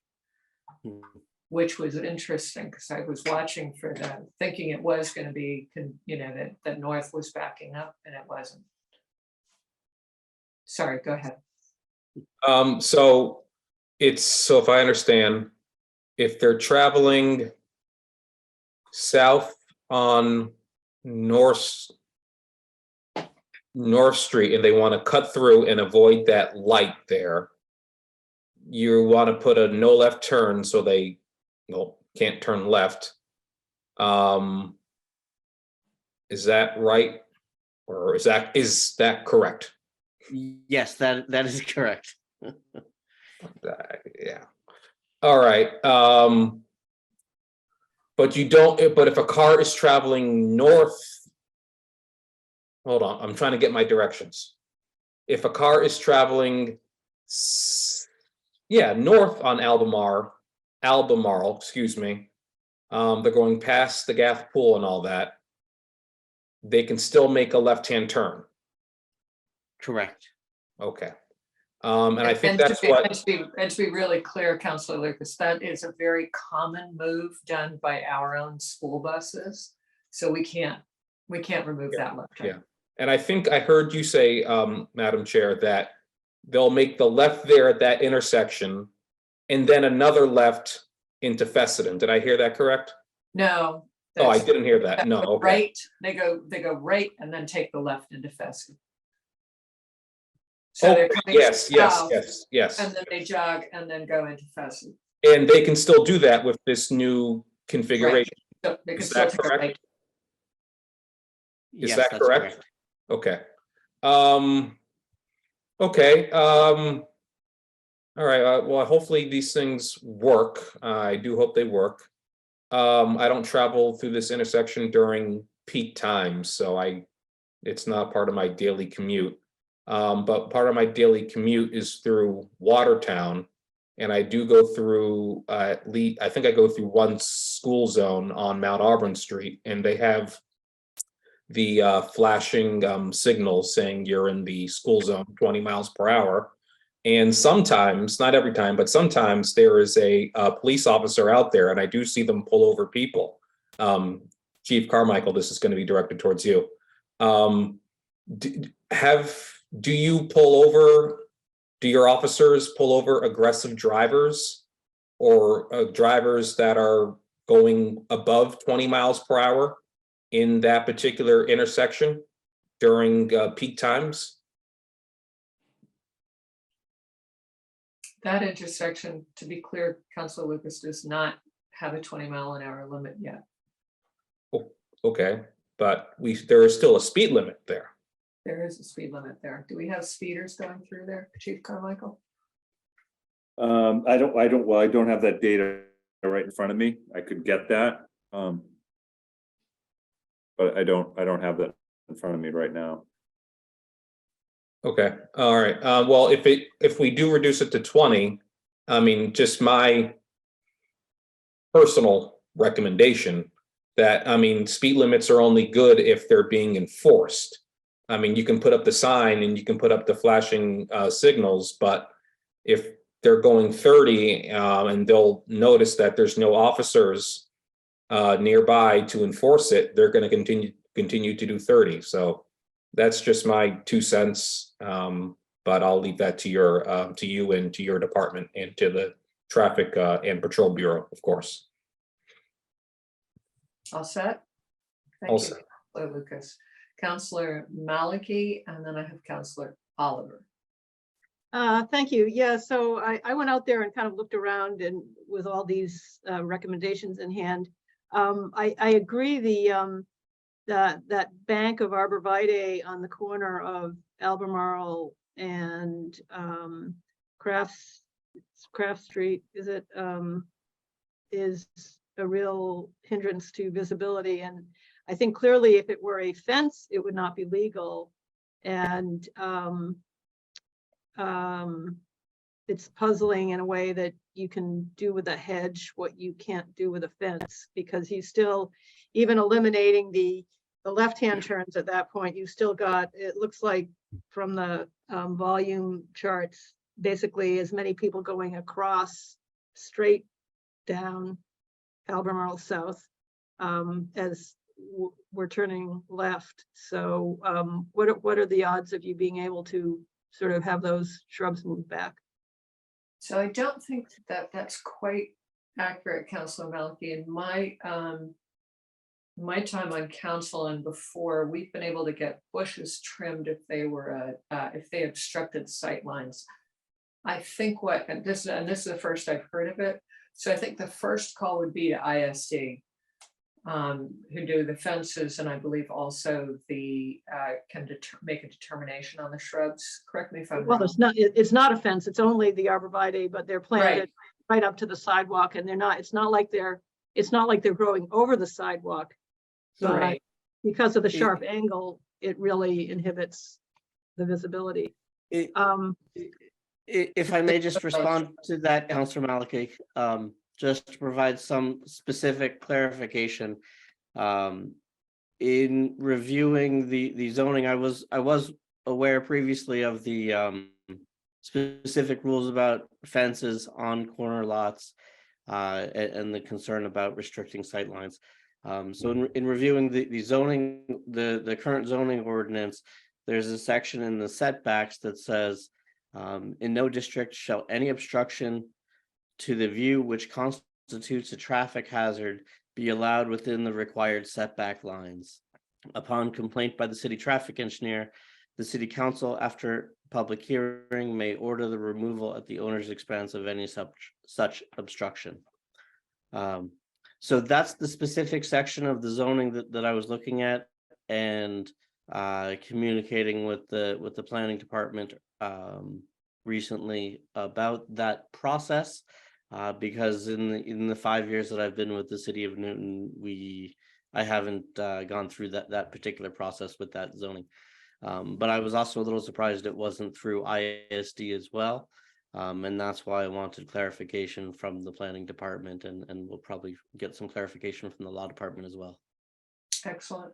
A: which was interesting because I was watching for them, thinking it was going to be, that North was backing up, and it wasn't. Sorry, go ahead.
B: So if I understand, if they're traveling south on North Street and they want to cut through and avoid that light there, you want to put a no left turn so they can't turn left. Is that right? Or is that correct?
J: Yes, that is correct.
B: Yeah. All right. But if a car is traveling north, hold on, I'm trying to get my directions. If a car is traveling, north on Albemarle, excuse me, they're going past the Gath Pool and all that, they can still make a left-hand turn.
J: Correct.
B: Okay. And I think that's what.
A: And to be really clear, Councillor Lucas, that is a very common move done by our own school buses. So we can't remove that left turn.
B: Yeah. And I think I heard you say, Madam Chair, that they'll make the left there at that intersection and then another left into Fessenden. Did I hear that correct?
A: No.
B: Oh, I
A: that's-
B: didn't hear that. No,
A: go
B: okay.
A: Right, they go right and then take the left into Fessenden. So
B: Oh,
A: they're coming
B: yes, yes,
A: south,
B: yes, yes.
A: and then they jog and then go into Fessenden.
B: And they can still do that with this new configuration.
A: So they can
B: Is
A: still
B: that
A: take a
B: correct?
A: right.
B: Is
J: Yes,
B: that
J: that's
B: correct? Okay. Okay, all right, well, hopefully these things work. I do hope they work. I don't travel through this intersection during peak times, so it's not part of my daily commute. But part of my daily commute is through Watertown. And I do go through, at least, I think I go through one school zone on Mount Auburn Street, and they have the flashing signals saying you're in the school zone 20 miles per hour. And sometimes, not every time, but sometimes there is a police officer out there, and I do see them pull over people. Chief Carmichael, this is going to be directed towards you. Do you pull over? Do your officers pull over aggressive drivers or drivers that are going above 20 miles per hour in that particular intersection during peak times?
A: That intersection, to be clear, Councilor Lucas does not have a 20-mile-an-hour limit yet.
B: Okay, but there is still a speed limit there.
A: There is a speed limit there. Do we have speeders going through there, Chief Carmichael?
D: I don't have that data right in front of me. I could get that. But I don't have that in front of me right now.
B: Okay, all right. Well, if we do reduce it to 20, I mean, just my personal recommendation that, I mean, speed limits are only good if they're being enforced. I mean, you can put up the sign and you can put up the flashing signals, but if they're going 30 and they'll notice that there's no officers nearby to enforce it, they're going to continue to do 30. So that's just my 2 cents. But I'll leave that to you and to your department and to the Traffic and Patrol Bureau, of course.
A: All set? Thank
B: All
A: you,
B: set.
A: Councilor Lucas. Councilor Maliki, and then I have Councilor Oliver.
I: Thank you. Yeah, so I went out there and kind of looked around and with all these recommendations in hand. I agree that bank of arborvitae on the corner of Albemarle and Craft Street is a real hindrance to visibility. And I think clearly if it were a fence, it would not be legal. And it's puzzling in a way that you can do with a hedge what you can't do with a fence, because he's still, even eliminating the left-hand turns at that point, you still got, it looks like from the volume charts, basically as many people going across straight down Albemarle South as we're turning left. So what are the odds of you being able to sort of have those shrubs move back?
A: So I don't think that that's quite accurate, Councilor Maliki. In my time on council and before, we've been able to get bushes trimmed if they obstructed sight lines. I think this is the first I've heard of it. So I think the first call would be to ISD, who do the fences, and I believe also can make a determination on the shrubs. Correct me if I'm
I: Well,
A: wrong.
I: it's not a fence, it's only the arborvitae, but they're planted right up to the sidewalk, and it's not like they're growing over the sidewalk. But
A: Right.
I: because of the sharp angle, it really inhibits the visibility.
J: If I may just respond to that, Councilor Maliki, just to provide some specific clarification. In reviewing the zoning, I was aware previously of the specific rules about fences on corner lots and the concern about restricting sightlines. So in reviewing the zoning, the current zoning ordinance, there's a section in the setbacks that says, in no district shall any obstruction to the view which constitutes a traffic hazard be allowed within the required setback lines. Upon complaint by the city traffic engineer, the city council, after public hearing, may order the removal at the owner's expense of any such obstruction. So that's the specific section of the zoning that I was looking at, and communicating with the planning department recently about that process. Because in the 5 years that I've been with the city of Newton, I haven't gone through that particular process with that zoning. But I was also a little surprised it wasn't through ISD as well. And that's why I wanted clarification from the planning department, and we'll probably get some clarification from the law department as well.
A: Excellent.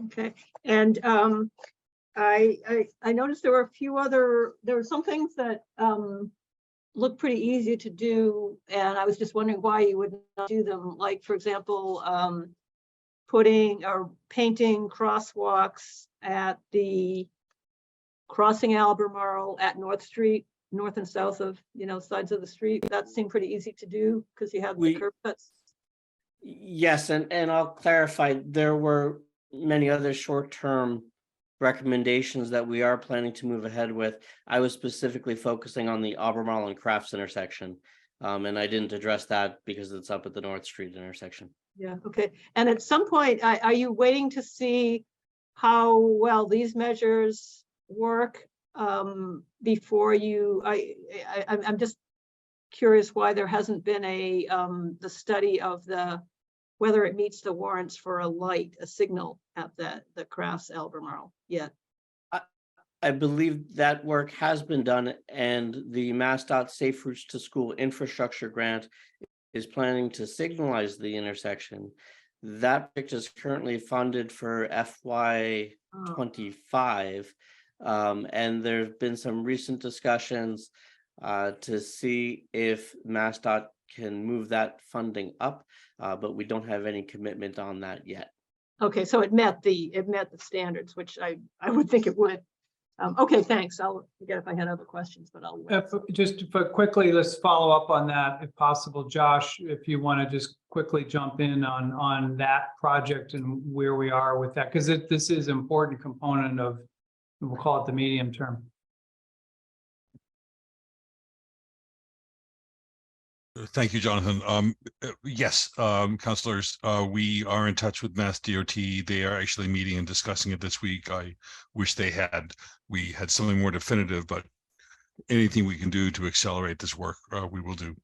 I: Okay, and I noticed there were there were some things that look pretty easy to do, and I was just wondering why you would not do them. Like, for example, putting or painting crosswalks at the crossing Albemarle at North Street, north and south of, sides of the street. That seemed pretty easy to do because you have the curb cuts.
J: Yes, and I'll clarify, there were many other short-term recommendations that we are planning to move ahead with. I was specifically focusing on the Albemarle and Crafts intersection, and I didn't address that because it's up at the North Street intersection.
I: Yeah, okay. And at some point, are you waiting to see how well these measures work before you? I'm just curious why there hasn't been the study of whether it meets the warrants for a signal at the Crafts Albemarle yet.
J: I believe that work has been done, and the MassDOT Safe Routes to School infrastructure grant is planning to signalize the intersection. That project is currently funded for FY 25, and there have been some recent discussions to see if MassDOT can move that funding up, but we don't have any commitment on that yet.
I: Okay, so it met the standards, which I would think it would. Okay, thanks. I'll forget if I had other questions, but I'll wait.
K: Just quickly, let's follow up on that if possible. Josh, if you want to just quickly jump in on that project and where we are with that, because this is an important component of, we'll call it the medium term.
F: Thank you, Jonathan. Yes, councilors, we are in touch with Mass DOT. They are actually meeting and discussing it this week. I wish we had something more definitive, but anything we can do to accelerate this work, we will do.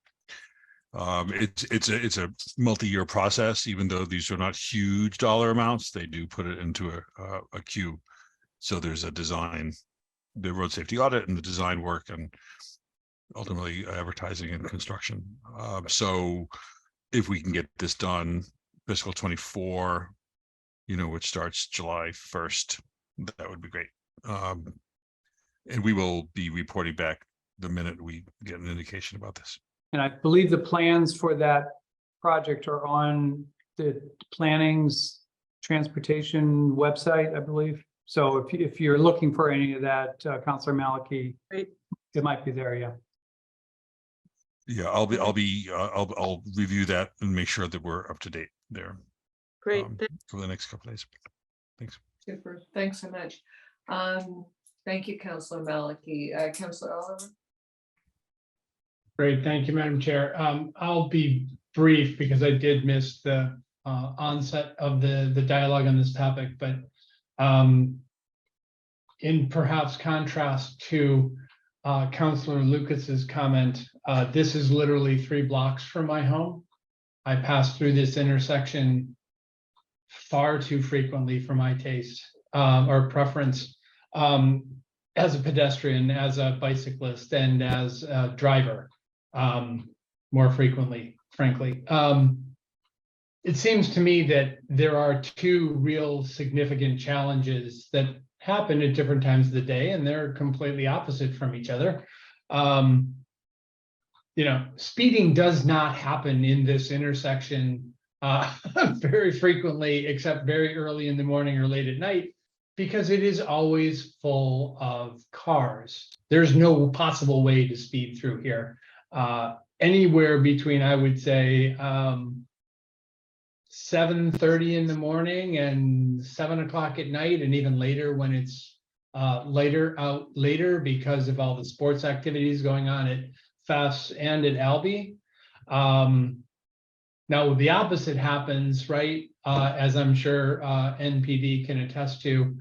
F: It's a multi-year process, even though these are not huge dollar amounts. They do put it into a queue. So there's a design, the road safety audit and the design work, and ultimately advertising and construction. So if we can get this done fiscal 24, which starts July 1st, that would be great. And we will be reporting back the minute we get an indication about this.
K: And I believe the plans for that project are on the planning's transportation website, I believe. So if you're looking for any of that, Councilor Malachy,
I: Great.
K: It might be there, yeah.
F: Yeah, I'll review that and make sure that we're up to date there.
I: Great.
F: For the next couple of days. Thanks.
A: Super. Thanks so much. Thank you, Councilor Malachy. Councilor Oliver?
L: Great, thank you, Madam Chair. I'll be brief because I did miss the onset of the dialogue on this topic, but in perhaps contrast to Councilor Lucas's comment, this is literally 3 blocks from my home. I pass through this intersection far too frequently for my taste or preference as a pedestrian, as a bicyclist, and as a driver more frequently, frankly. It seems to me that there are 2 real significant challenges that happen at different times of the day, and they're completely opposite from each other. Speeding does not happen in this intersection very frequently, except very early in the morning or late at night, because it is always full of cars. There's no possible way to speed through here. Anywhere between, I would say, 7:30 in the morning and 7 o'clock at night, and even later when it's later because of all the sports activities going on at Fest and at Albee. Now the opposite happens, right? As I'm sure NPD can attest to,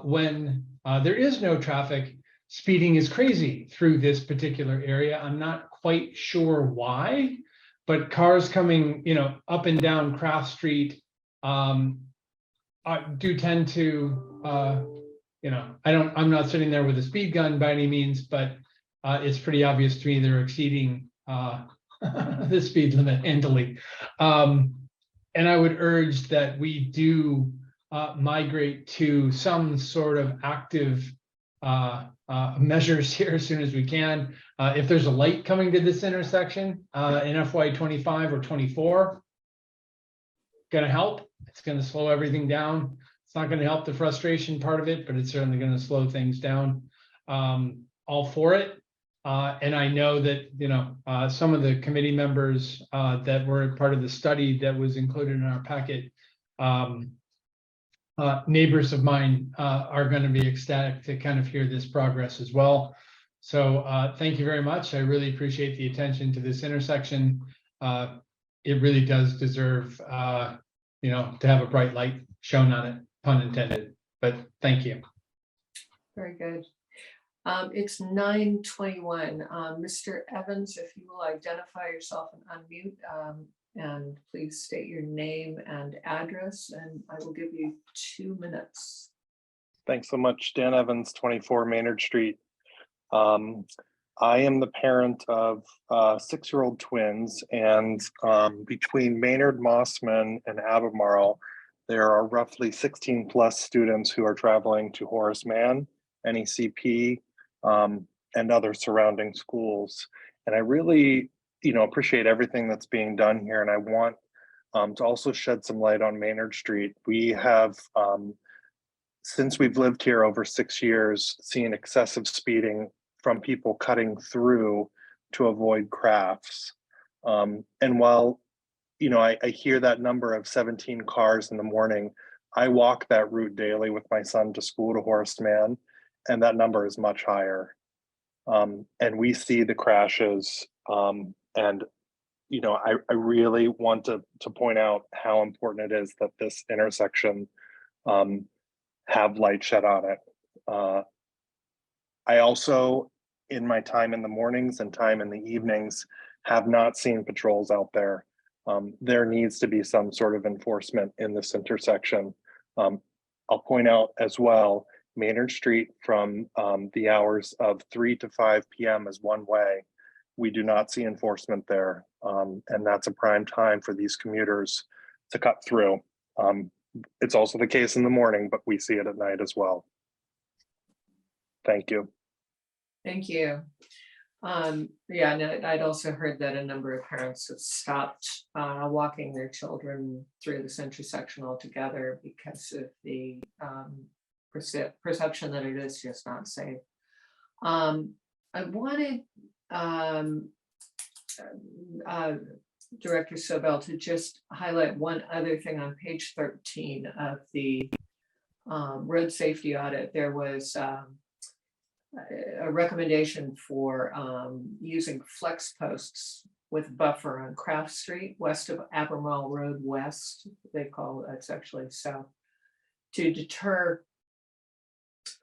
L: when there is no traffic, speeding is crazy through this particular area. I'm not quite sure why, but cars coming, up and down Craft Street do tend to, I'm not sitting there with a speed gun by any means, but it's pretty obvious to me they're exceeding the speed limit handily. And I would urge that we do migrate to some sort of active measures here as soon as we can. If there's a light coming to this intersection in FY 25 or 24, gonna help. It's gonna slow everything down. It's not gonna help the frustration part of it, but it's certainly gonna slow things down. All for it. And I know that, some of the committee members that were part of the study that was included in our packet, neighbors of mine are going to be ecstatic to kind of hear this progress as well. So thank you very much. I really appreciate the attention to this intersection. It really does deserve, to have a bright light shown on it, pun intended, but thank you.
A: Very good. It's 9:21. Mr. Evans, if you will identify yourself and unmute, and please state your name and address, and I will give you 2 minutes.
M: Thanks so much. Dan Evans, 24 Maynard Street. I am the parent of 6-year-old twins, and between Maynard, Mossman, and Albemarle, there are roughly 16 plus students who are traveling to Horace Mann, NECP, and other surrounding schools. And I really, appreciate everything that's being done here. And I want to also shed some light on Maynard Street. We have, since we've lived here over 6 years, seen excessive speeding from people cutting through to avoid crafts. And while, I hear that number of 17 cars in the morning, I walk that route daily with my son to school to Horace Mann, and that number is much higher. And we see the crashes, and I really want to point out how important it is that this intersection have light shed on it. I also, in my time in the mornings and time in the evenings, have not seen patrols out there. There needs to be some sort of enforcement in this intersection. I'll point out as well, Maynard Street from the hours of 3 to 5 p.m. is one way. We do not see enforcement there. And that's a prime time for these commuters to cut through. It's also the case in the morning, but we see it at night as well. Thank you.
A: Thank you. Yeah, and I'd also heard that a number of parents have stopped walking their children through this intersection altogether because of the perception that it is just not safe. I wanted Director Sobel to just highlight one other thing on page 13 of the road safety audit. There was a recommendation for using flex posts with buffer on Craft Street, west of Albemarle Road West, they call it's actually south, to deter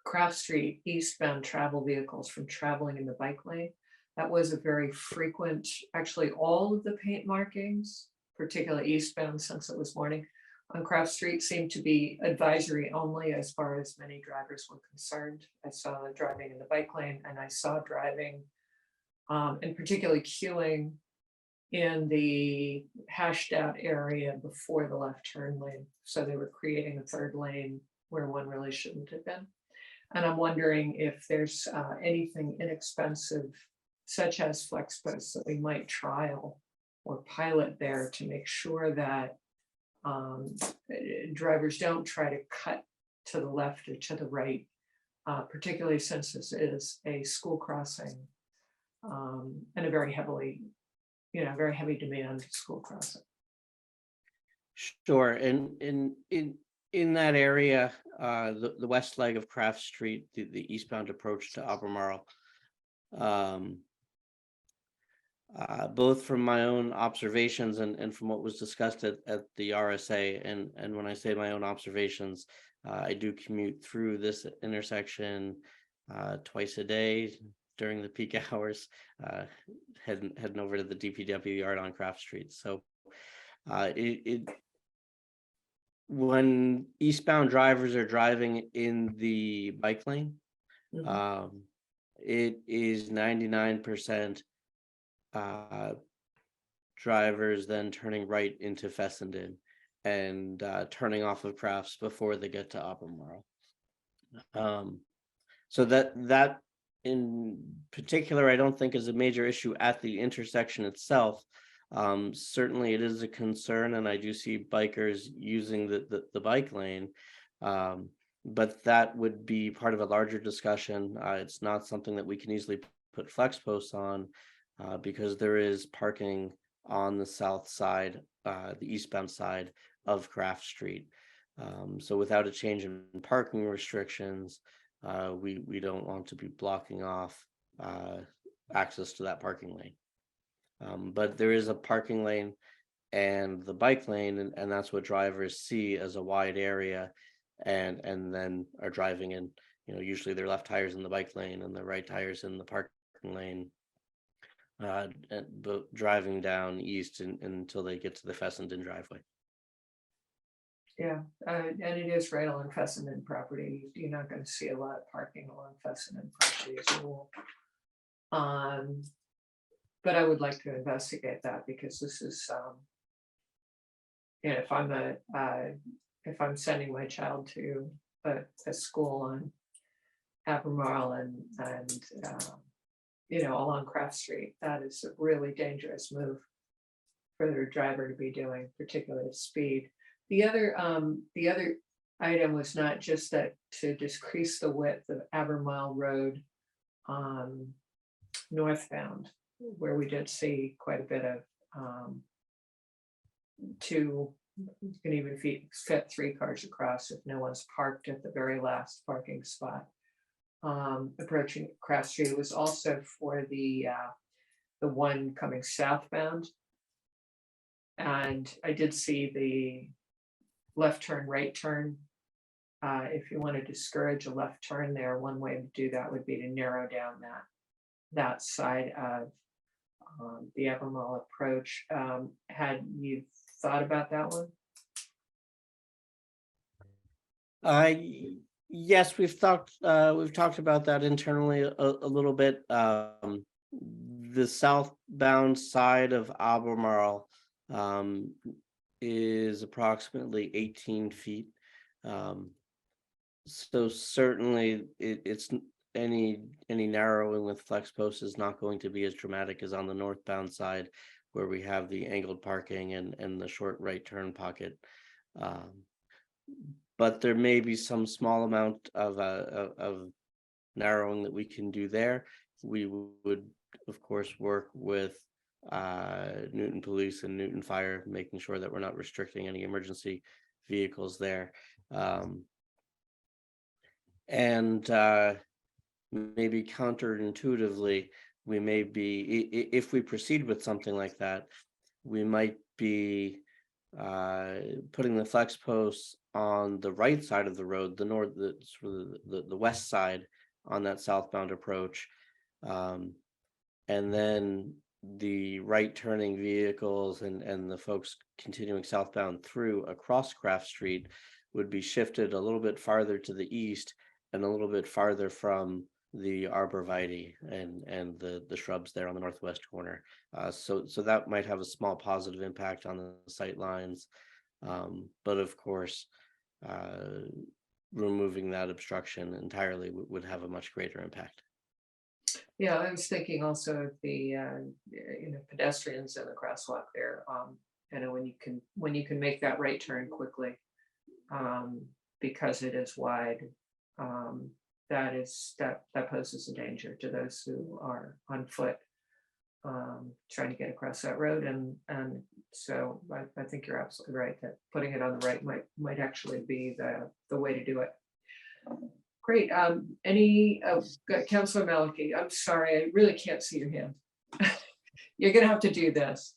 A: Craft Street eastbound travel vehicles from traveling in the bike lane. That was a very frequent, actually all of the paint markings, particularly eastbound since it was morning, on Craft Street seemed to be advisory only as far as many drivers were concerned. I saw driving in the bike lane, and I saw driving and particularly queuing in the hashed out area before the left turn lane. So they were creating a third lane where one really shouldn't have been. And I'm wondering if there's anything inexpensive, such as flex posts, that we might trial or pilot there to make sure that drivers don't try to cut to the left or to the right, particularly since this is a school crossing and a very heavily, very heavy demand school crossing.
J: Sure, and in that area, the west leg of Craft Street, the eastbound approach to Albemarle, both from my own observations and from what was discussed at the RSA, and when I say my own observations, I do commute through this intersection twice a day during the peak hours, heading over to the DPW yard on Craft Street. So when eastbound drivers are driving in the bike lane, it is 99% drivers then turning right into Fessenden and turning off of Crafts before they get to Albemarle. So that in particular, I don't think is a major issue at the intersection itself. Certainly it is a concern, and I do see bikers using the bike lane, but that would be part of a larger discussion. It's not something that we can easily put flex posts on, because there is parking on the south side, the eastbound side of Craft Street. So without a change in parking restrictions, we don't want to be blocking off access to that parking lane. But there is a parking lane and the bike lane, and that's what drivers see as a wide area, and then are driving in. Usually their left tires in the bike lane and the right tires in the parking lane, but driving down east until they get to the Fessenden driveway.
A: Yeah, and it is right along Fessenden property. You're not going to see a lot of parking along Fessenden property as a rule. But I would like to investigate that, because this is, if I'm sending my child to a school on Albemarle and along Craft Street, that is a really dangerous move for the driver to be doing, particularly at speed. The other item was not just that to decrease the width of Albemarle Road northbound, where we did see quite a bit of you can even fit 3 cars across if no one's parked at the very last parking spot. Approaching Craft Street. It was also for the one coming southbound, and I did see the left turn, right turn. If you want to discourage a left turn there, one way to do that would be to narrow down that side of the Albemarle approach. Had you thought about that one?
J: Yes, we've talked about that internally a little bit. The southbound side of Albemarle is approximately 18 feet. So certainly it's any narrowing with flex posts is not going to be as dramatic as on the northbound side, where we have the angled parking and the short right turn pocket. But there may be some small amount of narrowing that we can do there. We would, of course, work with Newton Police and Newton Fire, making sure that we're not restricting any emergency vehicles there. And maybe counterintuitively, we may be, if we proceed with something like that, we might be putting the flex posts on the right side of the road, the west side on that southbound approach, and then the right turning vehicles and the folks continuing southbound through across Craft Street would be shifted a little bit farther to the east and a little bit farther from the arborvitae and the shrubs there on the northwest corner. So that might have a small positive impact on the sight lines. But of course, removing that obstruction entirely would have a much greater impact.
A: Yeah, I was thinking also of the, pedestrians in the crosswalk there. And when you can make that right turn quickly, because it is wide, that poses a danger to those who are on foot, trying to get across that road. And so I think you're absolutely right that putting it on the right might actually be the way to do it. Great. Councilor Maliki, I'm sorry, I really can't see your hand. You're gonna have to do this.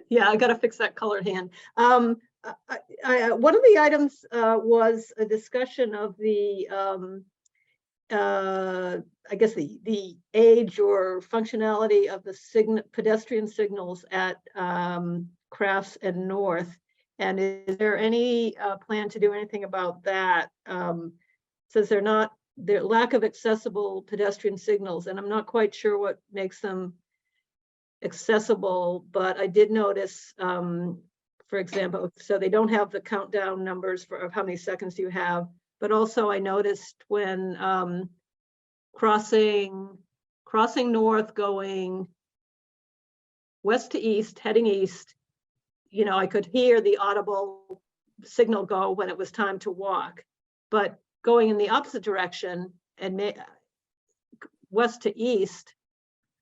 I: Yeah, I gotta fix that colored hand. One of the items was a discussion of the I guess the age or functionality of the pedestrian signals at Crafts and North. And is there any plan to do anything about that? Says their lack of accessible pedestrian signals, and I'm not quite sure what makes them accessible, but I did notice, for example, so they don't have the countdown numbers of how many seconds you have, but also I noticed when crossing north, going west to east, heading east, I could hear the audible signal go when it was time to walk, but going in the opposite direction and west to east,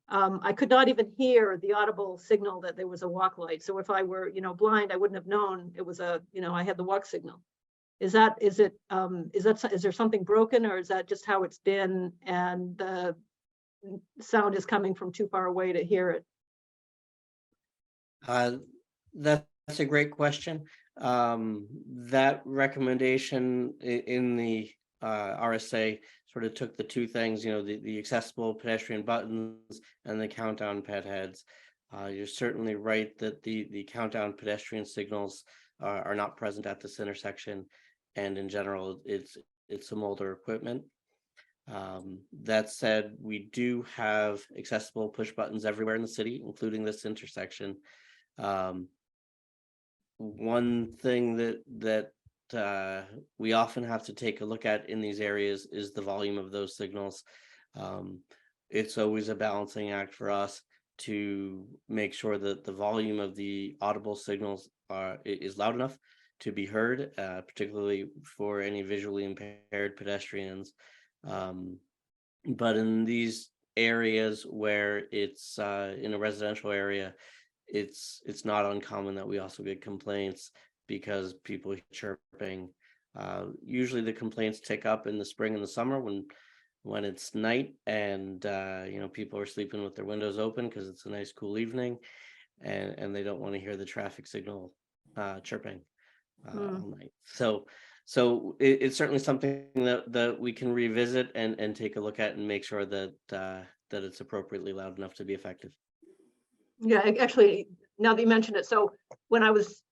I: I could not even hear the audible signal that there was a walk light. So if I were, blind, I wouldn't have known it was I had the walk signal. Is there something broken, or is that just how it's been and the sound is coming from too far away to hear it?
J: That's a great question. That recommendation in the RSA sort of took the two things, the accessible pedestrian buttons and the countdown ped heads. You're certainly right that the countdown pedestrian signals are not present at this intersection, and in general, it's some older equipment. That said, we do have accessible push buttons everywhere in the city, including this intersection. One thing that we often have to take a look at in these areas is the volume of those signals. It's always a balancing act for us to make sure that the volume of the audible signals is loud enough to be heard, particularly for any visually impaired pedestrians. But in these areas where it's in a residential area, it's not uncommon that we also get complaints because people chirping. Usually the complaints tick up in the spring and the summer when it's night and people are sleeping with their windows open because it's a nice cool evening, and they don't want to hear the traffic signal chirping all night. So it's certainly something that we can revisit and take a look at and make sure that it's appropriately loud enough to be effective.
I: Yeah, actually, now that you mentioned it, so when I was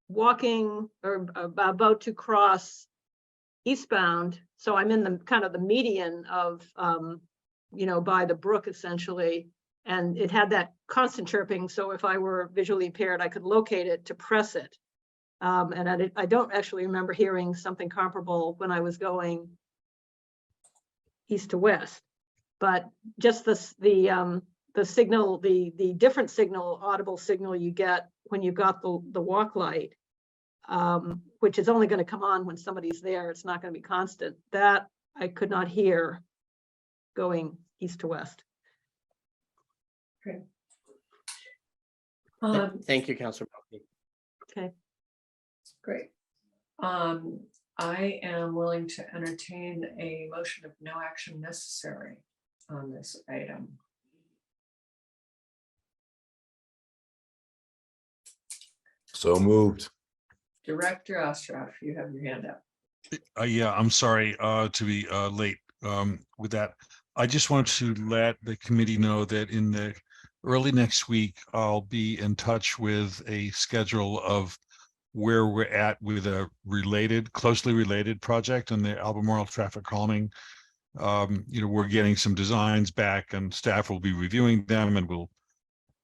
I: walking or about to cross eastbound, so I'm in the kind of the median of by the brook essentially, and it had that constant chirping, so if I were visually impaired I could locate it to press it, and I don't actually remember hearing something comparable when I was going east to west, but just the signal, the different signal, audible signal you get when you've got the walk light, which is only going to come on when somebody's there. It's not going to be constant. That I could not hear going east to west.
A: Okay.
J: Thank you, Councilor.
I: Okay.
A: Great. I am willing to entertain a motion of no action necessary on this item.
E: So moved.
A: Director Ostroff, you have your hand up.
F: Yeah, I'm sorry to be late with that. I just want to let the committee know that in the early next week, I'll be in touch with a schedule of where we're at with a closely related project on the Albemarle traffic calming. We're getting some designs back and staff will be reviewing them, and we'll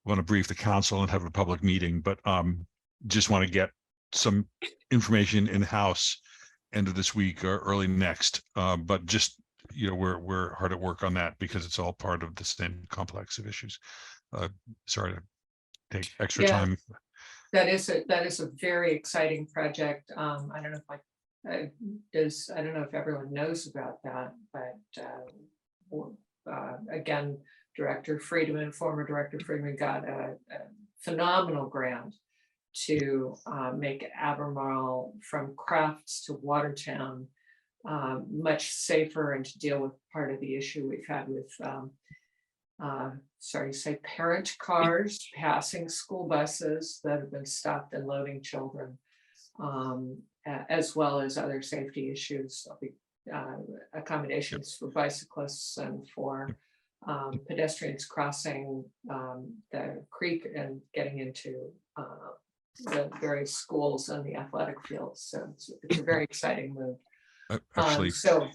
F: want to brief the council and have a public meeting, but just want to get some information in-house end of this week or early next. But just we're hard at work on that because it's all part of the same complex of issues. Sorry to take extra
A: Yeah.
F: time.
A: That is a very exciting project. I don't know if I don't know if everyone knows about that, but again, Director Friedman, former Director Friedman got a phenomenal grant to make Albemarle from Crafts to Watertown much safer and to deal with part of the issue we've had with parent cars passing school buses that have been stopped and loading children, as well as other safety issues. There'll be accommodations for bicyclists and for pedestrians crossing the creek and getting into the various schools and the athletic fields. So it's a very exciting move.
F: Actually,
A: So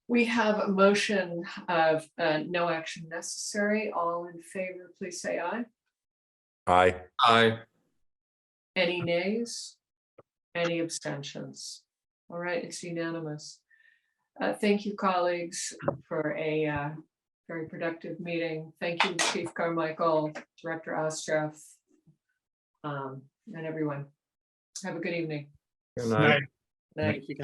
A: we have a motion of no action necessary. All in favor, please say aye.
E: Aye.
B: Aye.
A: Any nays? Any abstentions? All right, it's unanimous. Thank you, colleagues, for a very productive meeting. Thank you, Chief Carmichael, Director Ostrov, and everyone. Have a good evening.
B: Good night.
A: Night.
J: Thank you,